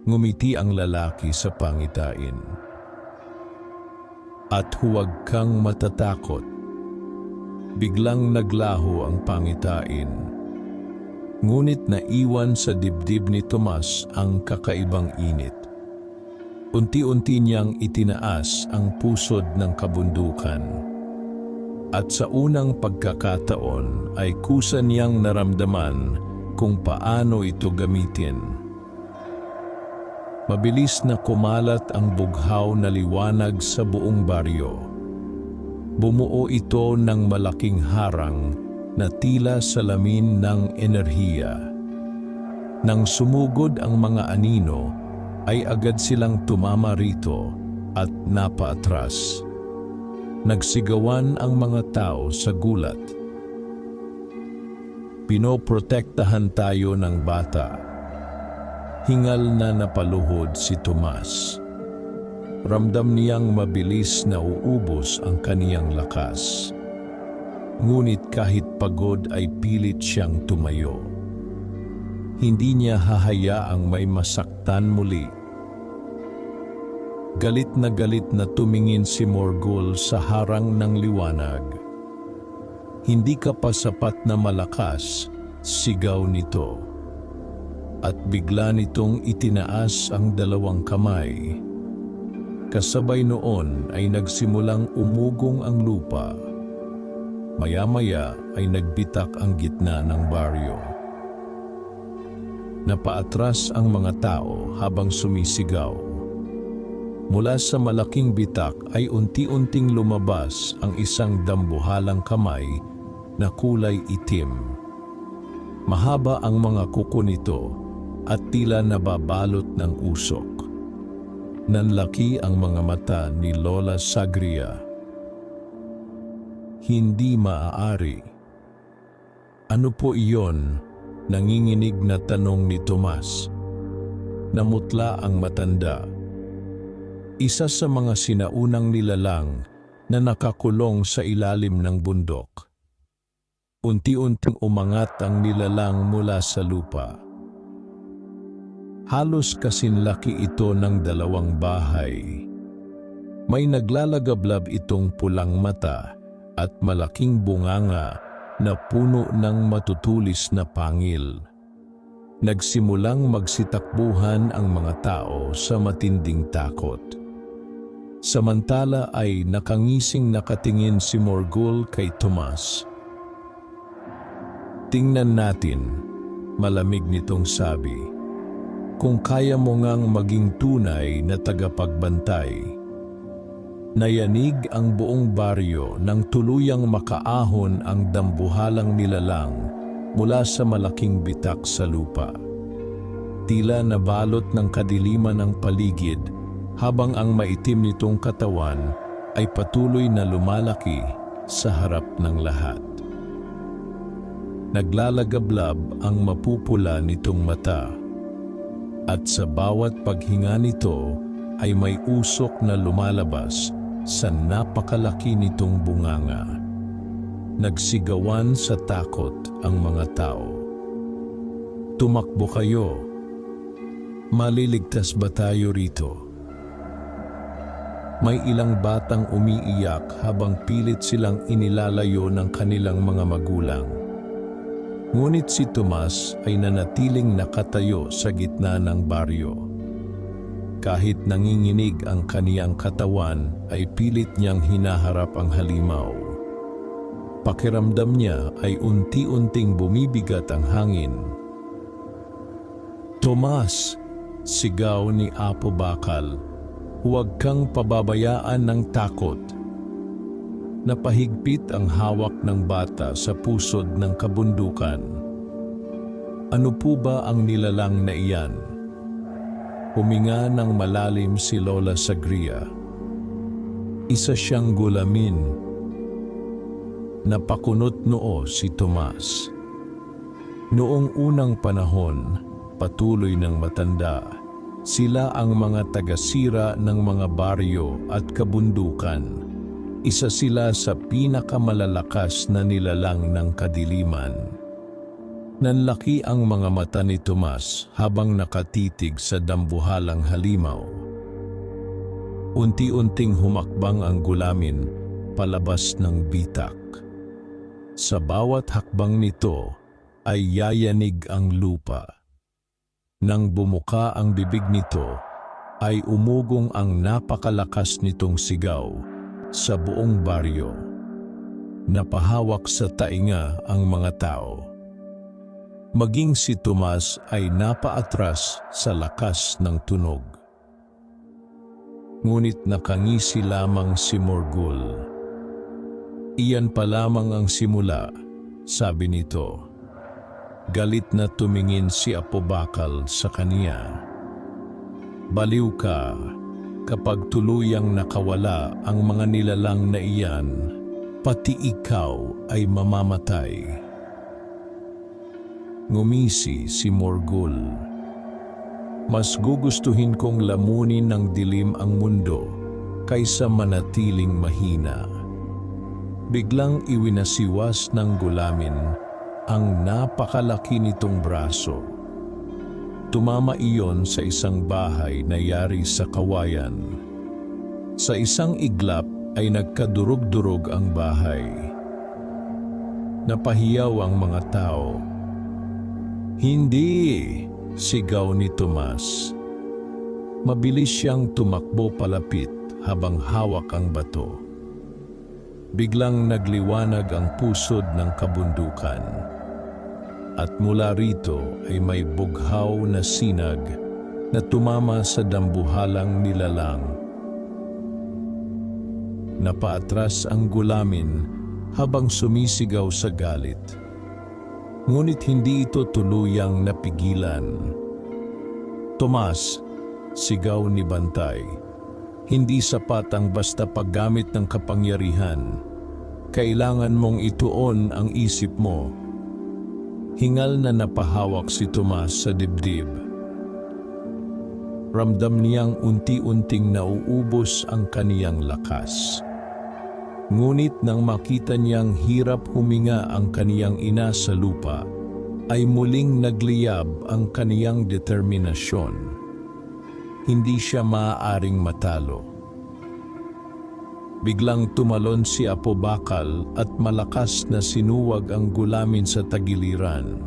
Ngumiti ang lalaki sa pangitain. At huwag kang matatakot. Biglang naglaho ang pangitain. Ngunit naiwan sa dibdib ni Tomas ang kakaibang init. Unti-unti niyang itinaas ang pusod ng kabundukan. At sa unang pagkakataon ay kusa niyang naramdaman kung paano ito gamitin. Mabilis na kumalat ang bughaw na liwanag sa buong baryo. Bumuo ito ng malaking harang na tila salamin ng enerhiya. Nang sumugod ang mga anino, ay agad silang tumama rito at napaatras. Nagsigawan ang mga tao sa gulat. Pinoprotektahan tayo ng bata. Hingal na napaluhod si Tomas. Ramdam niyang mabilis na uubos ang kaniyang lakas. Ngunit kahit pagod ay pilit siyang tumayo. Hindi niya hahayaang may masaktan muli. Galit na tumingin si Morgul sa harang ng liwanag. Hindi ka pa sapat na malakas, sigaw nito. At bigla nitong itinaas ang dalawang kamay. Kasabay noon ay nagsimulang umugong ang lupa. Maya-maya ay nagbitak ang gitna ng baryo. Napaatras ang mga tao habang sumisigaw. Mula sa malaking bitak ay unti-unting lumabas ang isang dambuhalang kamay na kulay itim. Mahaba ang mga kuko nito at tila nababalot ng usok. Nanlaki ang mga mata ni Lola Sagria. Hindi maaari. Ano po iyon? Nanginginig na tanong ni Tomas. Namutla ang matanda. Isa sa mga sinaunang nilalang na nakakulong sa ilalim ng bundok. Unti-unting umangat ang nilalang mula sa lupa. Halos kasinlaki ito ng dalawang bahay. May naglalagablab itong pulang mata at malaking bunganga na puno ng matutulis na pangil. Nagsimulang magsitakbuhan ang mga tao sa matinding takot. Samantala ay nakangising nakatingin si Morgul kay Tomas. Tingnan natin, malamig nitong sabi. Kung kaya mo ngang maging tunay na tagapagbantay. Nayanig ang buong baryo nang tuluyang makaahon ang dambuhalang nilalang mula sa malaking bitak sa lupa. Tila nabalot ng kadiliman ang paligid habang ang maitim nitong katawan ay patuloy na lumalaki sa harap ng lahat. Naglalagablab ang mapupula nitong mata at sa bawat paghinga nito ay may usok na lumalabas sa napakalaki nitong bunganga. Nagsigawan sa takot ang mga tao. Tumakbo kayo. Maliligtas ba tayo rito? May ilang batang umiiyak habang pilit silang inilalayo ng kanilang mga magulang. Ngunit si Tomas ay nanatiling nakatayo sa gitna ng baryo. Kahit nanginginig ang kaniyang katawan ay pilit niyang hinaharap ang halimaw. Pakiramdam niya ay unti-unting bumibigat ang hangin. Tomas! Sigaw ni Apo Bakal. Huwag kang pababayaan ng takot. Napahigpit ang hawak ng bata sa pusod ng kabundukan. Ano po ba ang nilalang na iyan? Huminga ng malalim si Lola Sagria. Isa siyang gulamin. napakunot noo si Tomas. Noong unang panahon, patuloy ng matanda, sila ang mga tagasira ng mga baryo at kabundukan. Isa sila sa pinakamalalakas na nilalang ng kadiliman. Nanlaki ang mga mata ni Tomas habang nakatitig sa dambuhalang halimaw. Unti-unting humakbang ang gulamin palabas ng bitak. Sa bawat hakbang nito ay yayanig ang lupa. Nang bumuka ang bibig nito, ay umugong ang napakalakas nitong sigaw sa buong baryo. Napahawak sa tainga ang mga tao. Maging si Tomas ay napaatras sa lakas ng tunog. Ngunit nakangisi lamang si Morgul. Iyan pa lamang ang simula, sabi nito. Galit na tumingin si Apobakal sa kaniya. Baliw ka kapag tuluyang nakawala ang mga nilalang na iyan, pati ikaw ay mamamatay. Ngumisi si Morgul. Mas gugustuhin kong lamunin ng dilim ang mundo kaysa manatiling mahina. Biglang iwinasiwas ng gulamin ang napakalaki nitong braso. Tumama iyon sa isang bahay na yari sa kawayan. Sa isang iglap ay nagkadurog-durog ang bahay. Napahiyaw ang mga tao. Hindi! Sigaw ni Tomas. Mabilis siyang tumakbo palapit habang hawak ang bato. Biglang nagliwanag ang pusod ng kabundukan. At mula rito ay may bughaw na sinag na tumama sa dambuhalang nilalang. Napaatras ang gulamin habang sumisigaw sa galit. Ngunit hindi ito tuluyang napigilan. Tomas, sigaw ni Bantay, hindi sapat ang basta paggamit ng kapangyarihan. Kailangan mong ituon ang isip mo. Hingal na napahawak si Tomas sa dibdib. Ramdam niyang unti-unting nauubos ang kaniyang lakas. Ngunit nang makita niyang hirap huminga ang kaniyang ina sa lupa, ay muling nagliyab ang kaniyang determinasyon. Hindi siya maaaring matalo. Biglang tumalon si Apobakal at malakas na sinuwag ang gulamin sa tagiliran.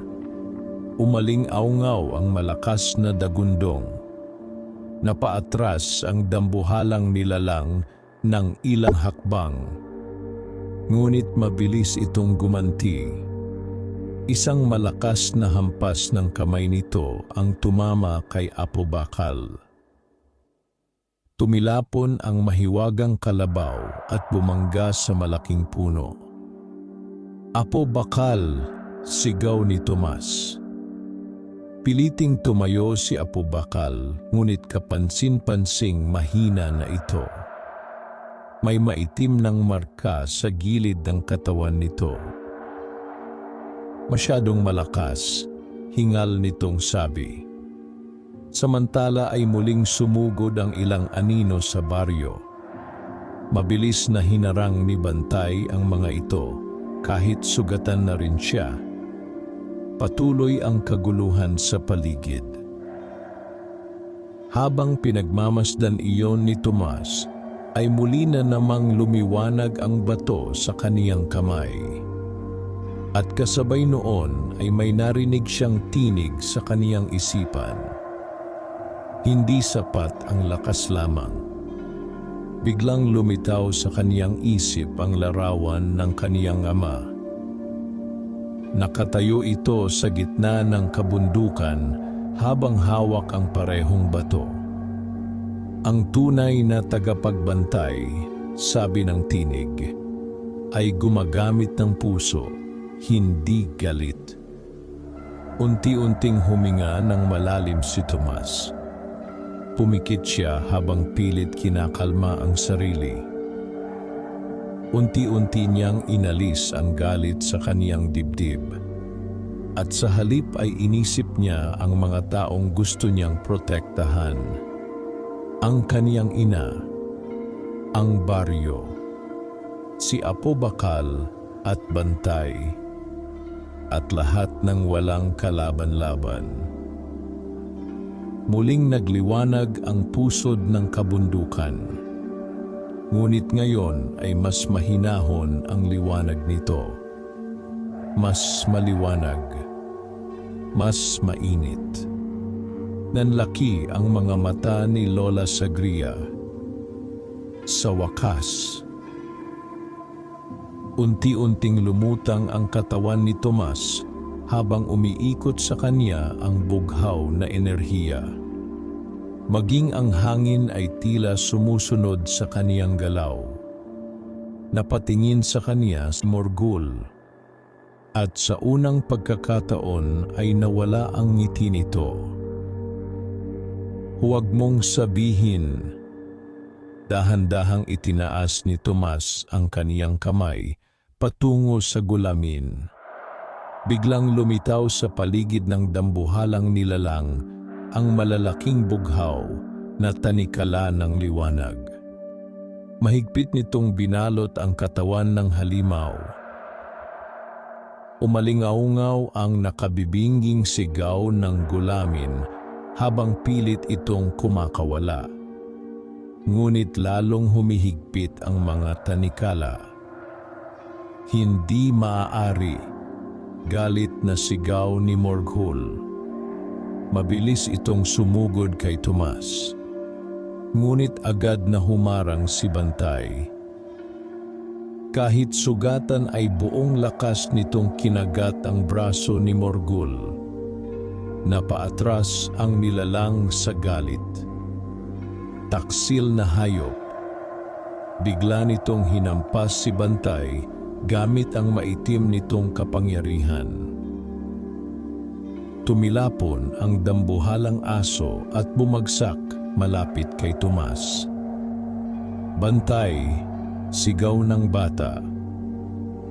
Umaling-aungaw ang malakas na dagundong. Napaatras ang dambuhalang nilalang ng ilang hakbang. Ngunit mabilis itong gumanti. Isang malakas na hampas ng kamay nito ang tumama kay Apobakal. Tumilapon ang mahiwagang kalabaw at bumangga sa malaking puno. Apobakal! Sigaw ni Tomas. Piliting tumayo si Apobakal, ngunit kapansin-pansing mahina na ito. May maitim ng marka sa gilid ng katawan nito. Masyadong malakas, hingal nitong sabi. Samantala ay muling sumugod ang ilang anino sa baryo. Mabilis na hinarang ni Bantay ang mga ito, kahit sugatan na rin siya. Patuloy ang kaguluhan sa paligid. Habang pinagmamasdan iyon ni Tomas, ay muli na namang lumiwanag ang bato sa kaniyang kamay. At kasabay noon ay may narinig siyang tinig sa kaniyang isipan. Hindi sapat ang lakas lamang. Biglang lumitaw sa kaniyang isip ang larawan ng kaniyang ama. Nakatayo ito sa gitna ng kabundukan habang hawak ang parehong bato. Ang tunay na tagapagbantay, sabi ng tinig, ay gumagamit ng puso, hindi galit. Unti-unting huminga ng malalim si Tomas. Pumikit siya habang pilit kinakalma ang sarili. Unti-unti niyang inalis ang galit sa kaniyang dibdib. At sa halip ay inisip niya ang mga taong gusto niyang protektahan. Ang kaniyang ina, ang baryo, si Apo Bakal at Bantay, at lahat ng walang kalaban-laban. Muling nagliwanag ang pusod ng kabundukan. Ngunit ngayon ay mas mahinahon ang liwanag nito. Mas maliwanag, mas mainit. Nanlaki ang mga mata ni Lola Sagria. Sa wakas, unti-unting lumutang ang katawan ni Tomas habang umiikot sa kanya ang bughaw na enerhiya. Maging ang hangin ay tila sumusunod sa kaniyang galaw. Napatingin sa kanya si Morgul. At sa unang pagkakataon ay nawala ang ngiti nito. Huwag mong sabihin. Dahan-dahang itinaas ni Tomas ang kaniyang kamay patungo sa gulamin. Biglang lumitaw sa paligid ng dambuhalang nilalang ang malalaking bughaw na tanikala ng liwanag. Mahigpit nitong binalot ang katawan ng halimaw. Umalingaungaw ang nakabibinging sigaw ng gulamin habang pilit itong kumakawala. Ngunit lalong humihigpit ang mga tanikala. Hindi maaari, galit na sigaw ni Morgul. Mabilis itong sumugod kay Tomas. Ngunit agad na humarang si Bantay. Kahit sugatan ay buong lakas nitong kinagat ang braso ni Morgul. Napaatras ang nilalang sa galit. Taksil na hayop. Bigla nitong hinampas si Bantay gamit ang maitim nitong kapangyarihan. Tumilapon ang dambuhalang aso at bumagsak malapit kay Tomas. Bantay! Sigaw ng bata.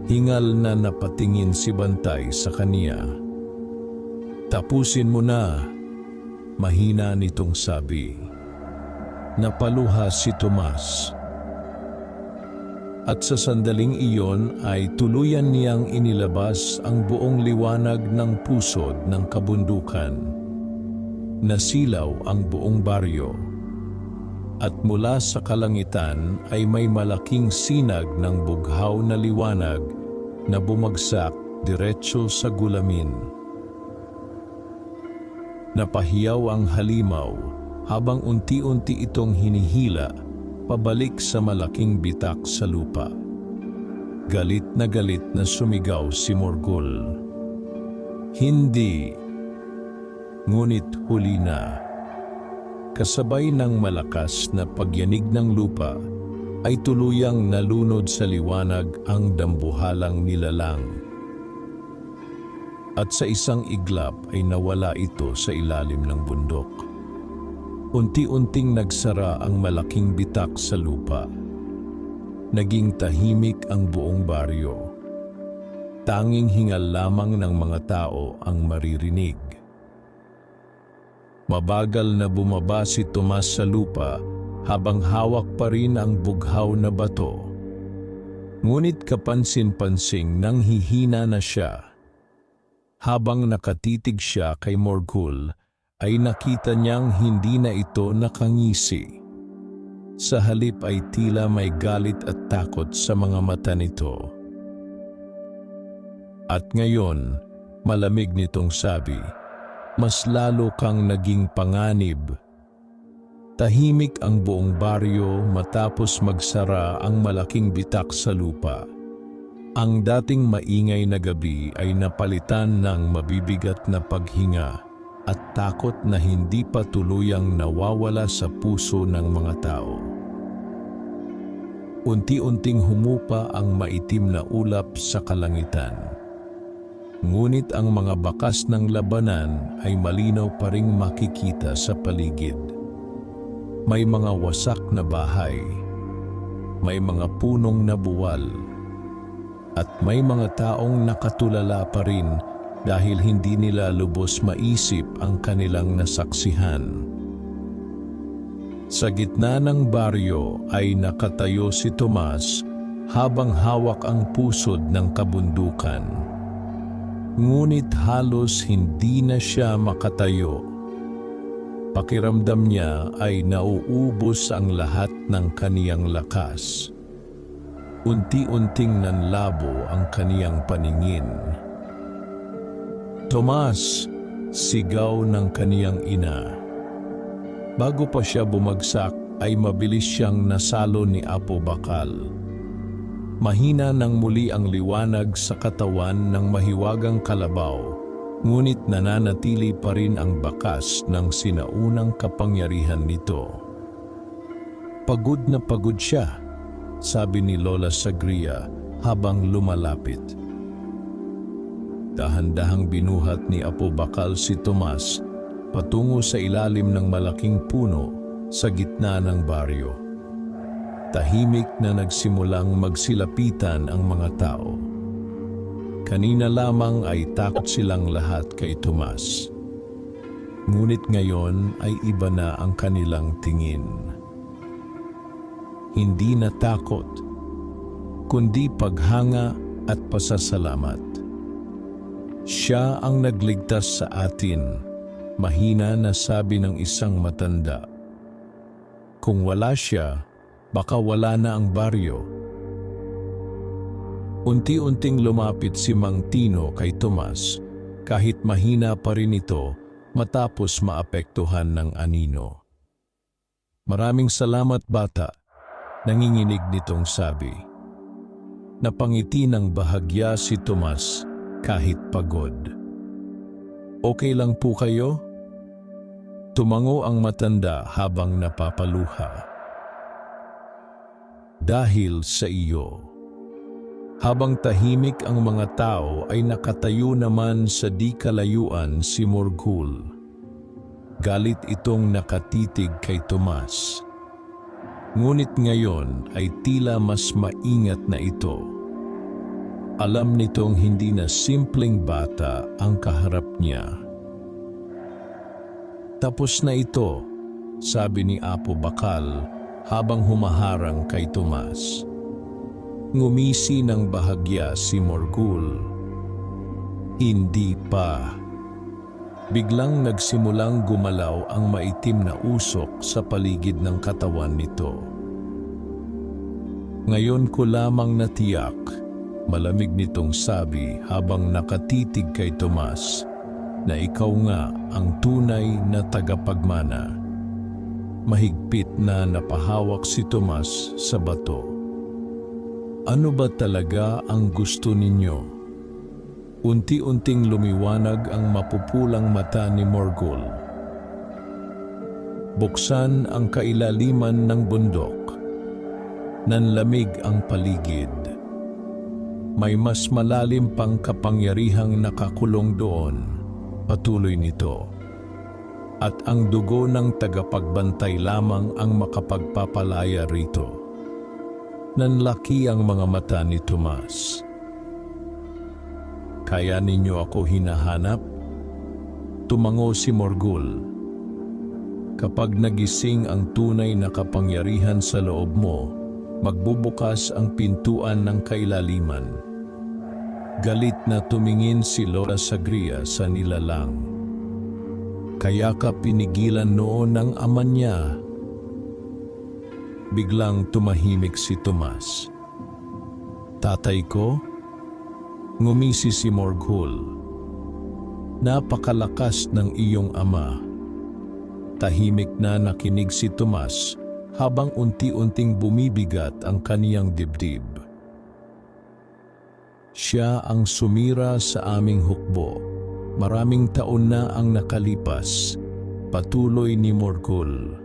Hingal na napatingin si Bantay sa kaniya. Tapusin mo na, mahina nitong sabi. Napaluha si Tomas. At sa sandaling iyon ay tuluyan niyang inilabas ang buong liwanag ng pusod ng kabundukan. Nasilaw ang buong baryo. At mula sa kalangitan ay may malaking sinag ng bughaw na liwanag na bumagsak diretso sa gulamin. Napahiyaw ang halimaw habang unti-unti itong hinihila pabalik sa malaking bitak sa lupa. Galit na sumigaw si Morgul. Hindi, ngunit huli na. Kasabay ng malakas na pagyanig ng lupa, ay tuluyang nalunod sa liwanag ang dambuhalang nilalang. At sa isang iglap ay nawala ito sa ilalim ng bundok. Unti-unting nagsara ang malaking bitak sa lupa. Naging tahimik ang buong baryo. Tanging hingal lamang ng mga tao ang maririnig. Mabagal na bumaba si Tomas sa lupa habang hawak pa rin ang bughaw na bato. Ngunit kapansin-pansing nang hihina na siya. Habang nakatitig siya kay Morgul, ay nakita niyang hindi na ito nakangisi. Sa halip ay tila may galit at takot sa mga mata nito. At ngayon, malamig nitong sabi, mas lalo kang naging panganib. Tahimik ang buong baryo matapos magsara ang malaking bitak sa lupa. Ang dating maingay na gabi ay napalitan ng mabibigat na paghinga at takot na hindi pa tuluyang nawawala sa puso ng mga tao. Unti-unting humupa ang maitim na ulap sa kalangitan. Ngunit ang mga bakas ng labanan ay malinaw pa ring makikita sa paligid. May mga wasak na bahay, may mga punong nabuwal, at may mga taong nakatulala pa rin dahil hindi nila lubos maisip ang kanilang nasaksihan. Sa gitna ng baryo ay nakatayo si Tomas habang hawak ang pusod ng kabundukan. Ngunit halos hindi na siya makatayo. Pakiramdam niya ay nauubos ang lahat ng kaniyang lakas. Unti-unting nanlabo ang kaniyang paningin. "Tomas!" sigaw ng kaniyang ina. Bago pa siya bumagsak ay mabilis siyang nasalo ni Apo Bakal. Mahina nang muli ang liwanag sa katawan ng mahiwagang kalabaw. Ngunit nananatili pa rin ang bakas ng sinaunang kapangyarihan nito. "Pagod na pagod siya," sabi ni Lola Sagria habang lumalapit. Dahan-dahang binuhat ni Apo Bakal si Tomas patungo sa ilalim ng malaking puno sa gitna ng baryo. Tahimik na nagsimulang magsilapitan ang mga tao. Kanina lamang ay takot silang lahat kay Tomas. Ngunit ngayon ay iba na ang kanilang tingin. Hindi na takot, kundi paghanga at pasasalamat. "Siya ang nagligtas sa atin," mahina na sabi ng isang matanda. "Kung wala siya, baka wala na ang baryo." Unti-unting lumapit si Mang Tino kay Tomas kahit mahina pa rin ito matapos maapektuhan ng anino. "Maraming salamat, bata," nanginginig nitong sabi. Napangiti ng bahagya si Tomas kahit pagod. "Okay lang po kayo?" Tumango ang matanda habang napapaluha. "Dahil sa iyo." Habang tahimik ang mga tao ay nakatayo naman sa di kalayuan si Morgul. Galit itong nakatitig kay Tomas. Ngunit ngayon ay tila mas maingat na ito. Alam nitong hindi na simpleng bata ang kaharap niya. "Tapos na ito," sabi ni Apo Bakal habang humaharang kay Tomas. Ngumisi ng bahagya si Morgul. "Hindi pa." Biglang nagsimulang gumalaw ang maitim na usok sa paligid ng katawan nito. "Ngayon ko lamang natiyak," malamig nitong sabi habang nakatitig kay Tomas, "na ikaw nga ang tunay na tagapagmana." Mahigpit na napahawak si Tomas sa bato. "Ano ba talaga ang gusto ninyo?" Unti-unting lumiwanag ang mapupulang mata ni Morgul. Buksan ang kailaliman ng bundok. Nanlamig ang paligid. May mas malalim pang kapangyarihang nakakulong doon, patuloy nito. At ang dugo ng tagapagbantay lamang ang makapagpapalaya rito. Nanlaki ang mga mata ni Tomas. "Kaya ninyo ako hinahanap?" Tumango si Morgul. "Kapag nagising ang tunay na kapangyarihan sa loob mo, magbubukas ang pintuan ng kailaliman." Galit na tumingin si Lola Sagria sa nilalang. "Kaya ka pinigilan noon ng ama niya?" Biglang tumahimik si Tomas. "Tatay ko?" Ngumisi si Morgul. "Napakalakas ng iyong ama." Tahimik na nakinig si Tomas habang unti-unting bumibigat ang kaniyang dibdib. "Siya ang sumira sa aming hukbo. Maraming taon na ang nakalipas," patuloy ni Morgul.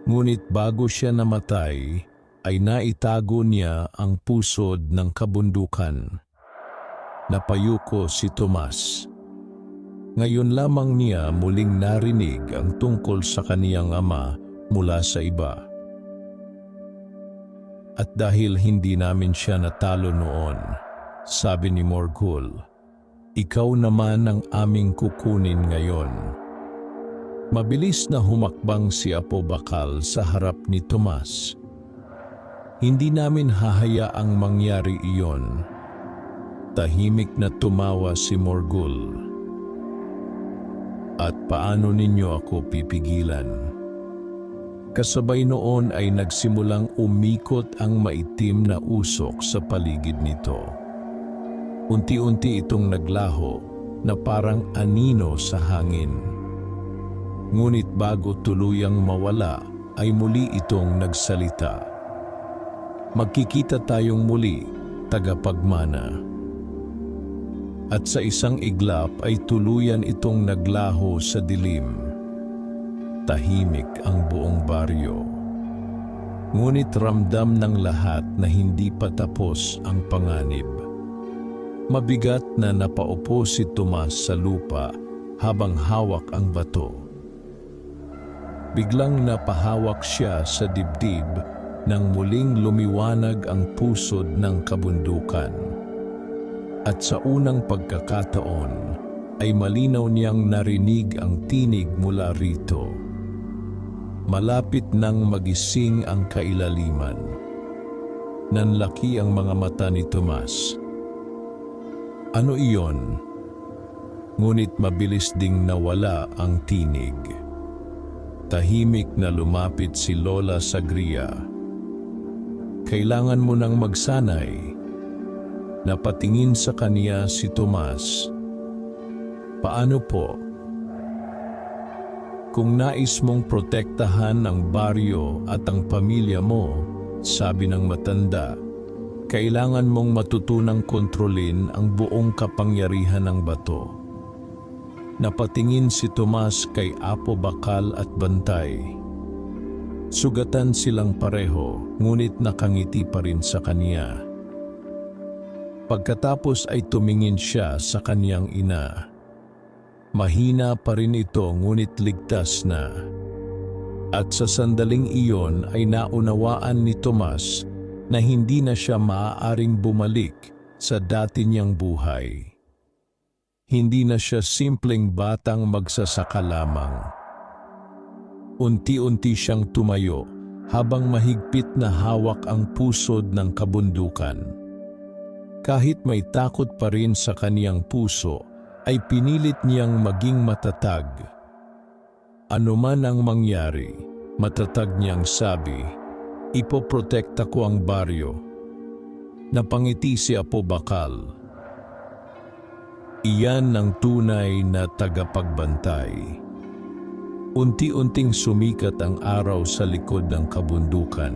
Ngunit bago siya namatay, ay naitago niya ang pusod ng kabundukan. Napayuko si Tomas. Ngayon lamang niya muling narinig ang tungkol sa kaniyang ama mula sa iba. At dahil hindi namin siya natalo noon, sabi ni Morgul, ikaw naman ang aming kukunin ngayon. Mabilis na humakbang si Apo Bakal sa harap ni Tomas. Hindi namin hahayaang mangyari iyon. Tahimik na tumawa si Morgul. At paano ninyo ako pipigilan? Kasabay noon ay nagsimulang umikot ang maitim na usok sa paligid nito. Unti-unti itong naglaho na parang anino sa hangin. Ngunit bago tuluyang mawala ay muli itong nagsalita. Magkikita tayong muli, tagapagmana. At sa isang iglap ay tuluyan itong naglaho sa dilim. Tahimik ang buong baryo. Ngunit ramdam ng lahat na hindi pa tapos ang panganib. Mabigat na napaupo si Tomas sa lupa habang hawak ang bato. Biglang napahawak siya sa dibdib nang muling lumiwanag ang pusod ng kabundukan. At sa unang pagkakataon ay malinaw niyang narinig ang tinig mula rito. Malapit nang magising ang kailaliman. Nanlaki ang mga mata ni Tomas. Ano iyon? Ngunit mabilis ding nawala ang tinig. Tahimik na lumapit si Lola Sagria. Kailangan mo nang magsanay. Napatingin sa kaniya si Tomas. Paano po? Kung nais mong protektahan ang baryo at ang pamilya mo, sabi ng matanda, kailangan mong matutunang kontrolin ang buong kapangyarihan ng bato. Napatingin si Tomas kay Apo Bakal at Bantay. Sugatan silang pareho, ngunit nakangiti pa rin sa kaniya. Pagkatapos ay tumingin siya sa kaniyang ina. Mahina pa rin ito ngunit ligtas na. At sa sandaling iyon ay naunawaan ni Tomas na hindi na siya maaaring bumalik sa dati niyang buhay. Hindi na siya simpleng batang magsasaka lamang. Unti-unti siyang tumayo habang mahigpit na hawak ang pusod ng kabundukan. Kahit may takot pa rin sa kaniyang puso, ay pinilit niyang maging matatag. Ano man ang mangyari, matatag niyang sabi, ipoprotekta ko ang baryo. Napangiti si Apo Bakal. Iyan ang tunay na tagapagbantay. Unti-unting sumikat ang araw sa likod ng kabundukan.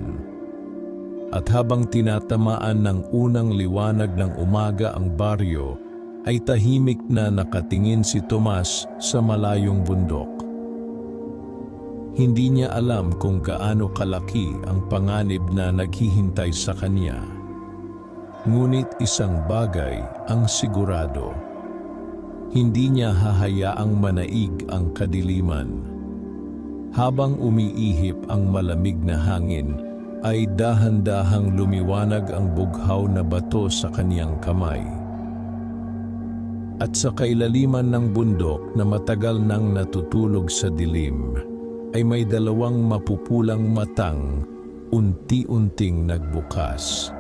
At habang tinatamaan ng unang liwanag ng umaga ang baryo, ay tahimik na nakatingin si Tomas sa malayong bundok. Hindi niya alam kung gaano kalaki ang panganib na naghihintay sa kanya. Ngunit isang bagay ang sigurado. Hindi niya hahayaang manaig ang kadiliman. Habang umiihip ang malamig na hangin, ay dahan-dahang lumiwanag ang bughaw na bato sa kaniyang kamay. At sa kailaliman ng bundok na matagal nang natutulog sa dilim, ay may dalawang mapupulang matang unti-unting nagbukas.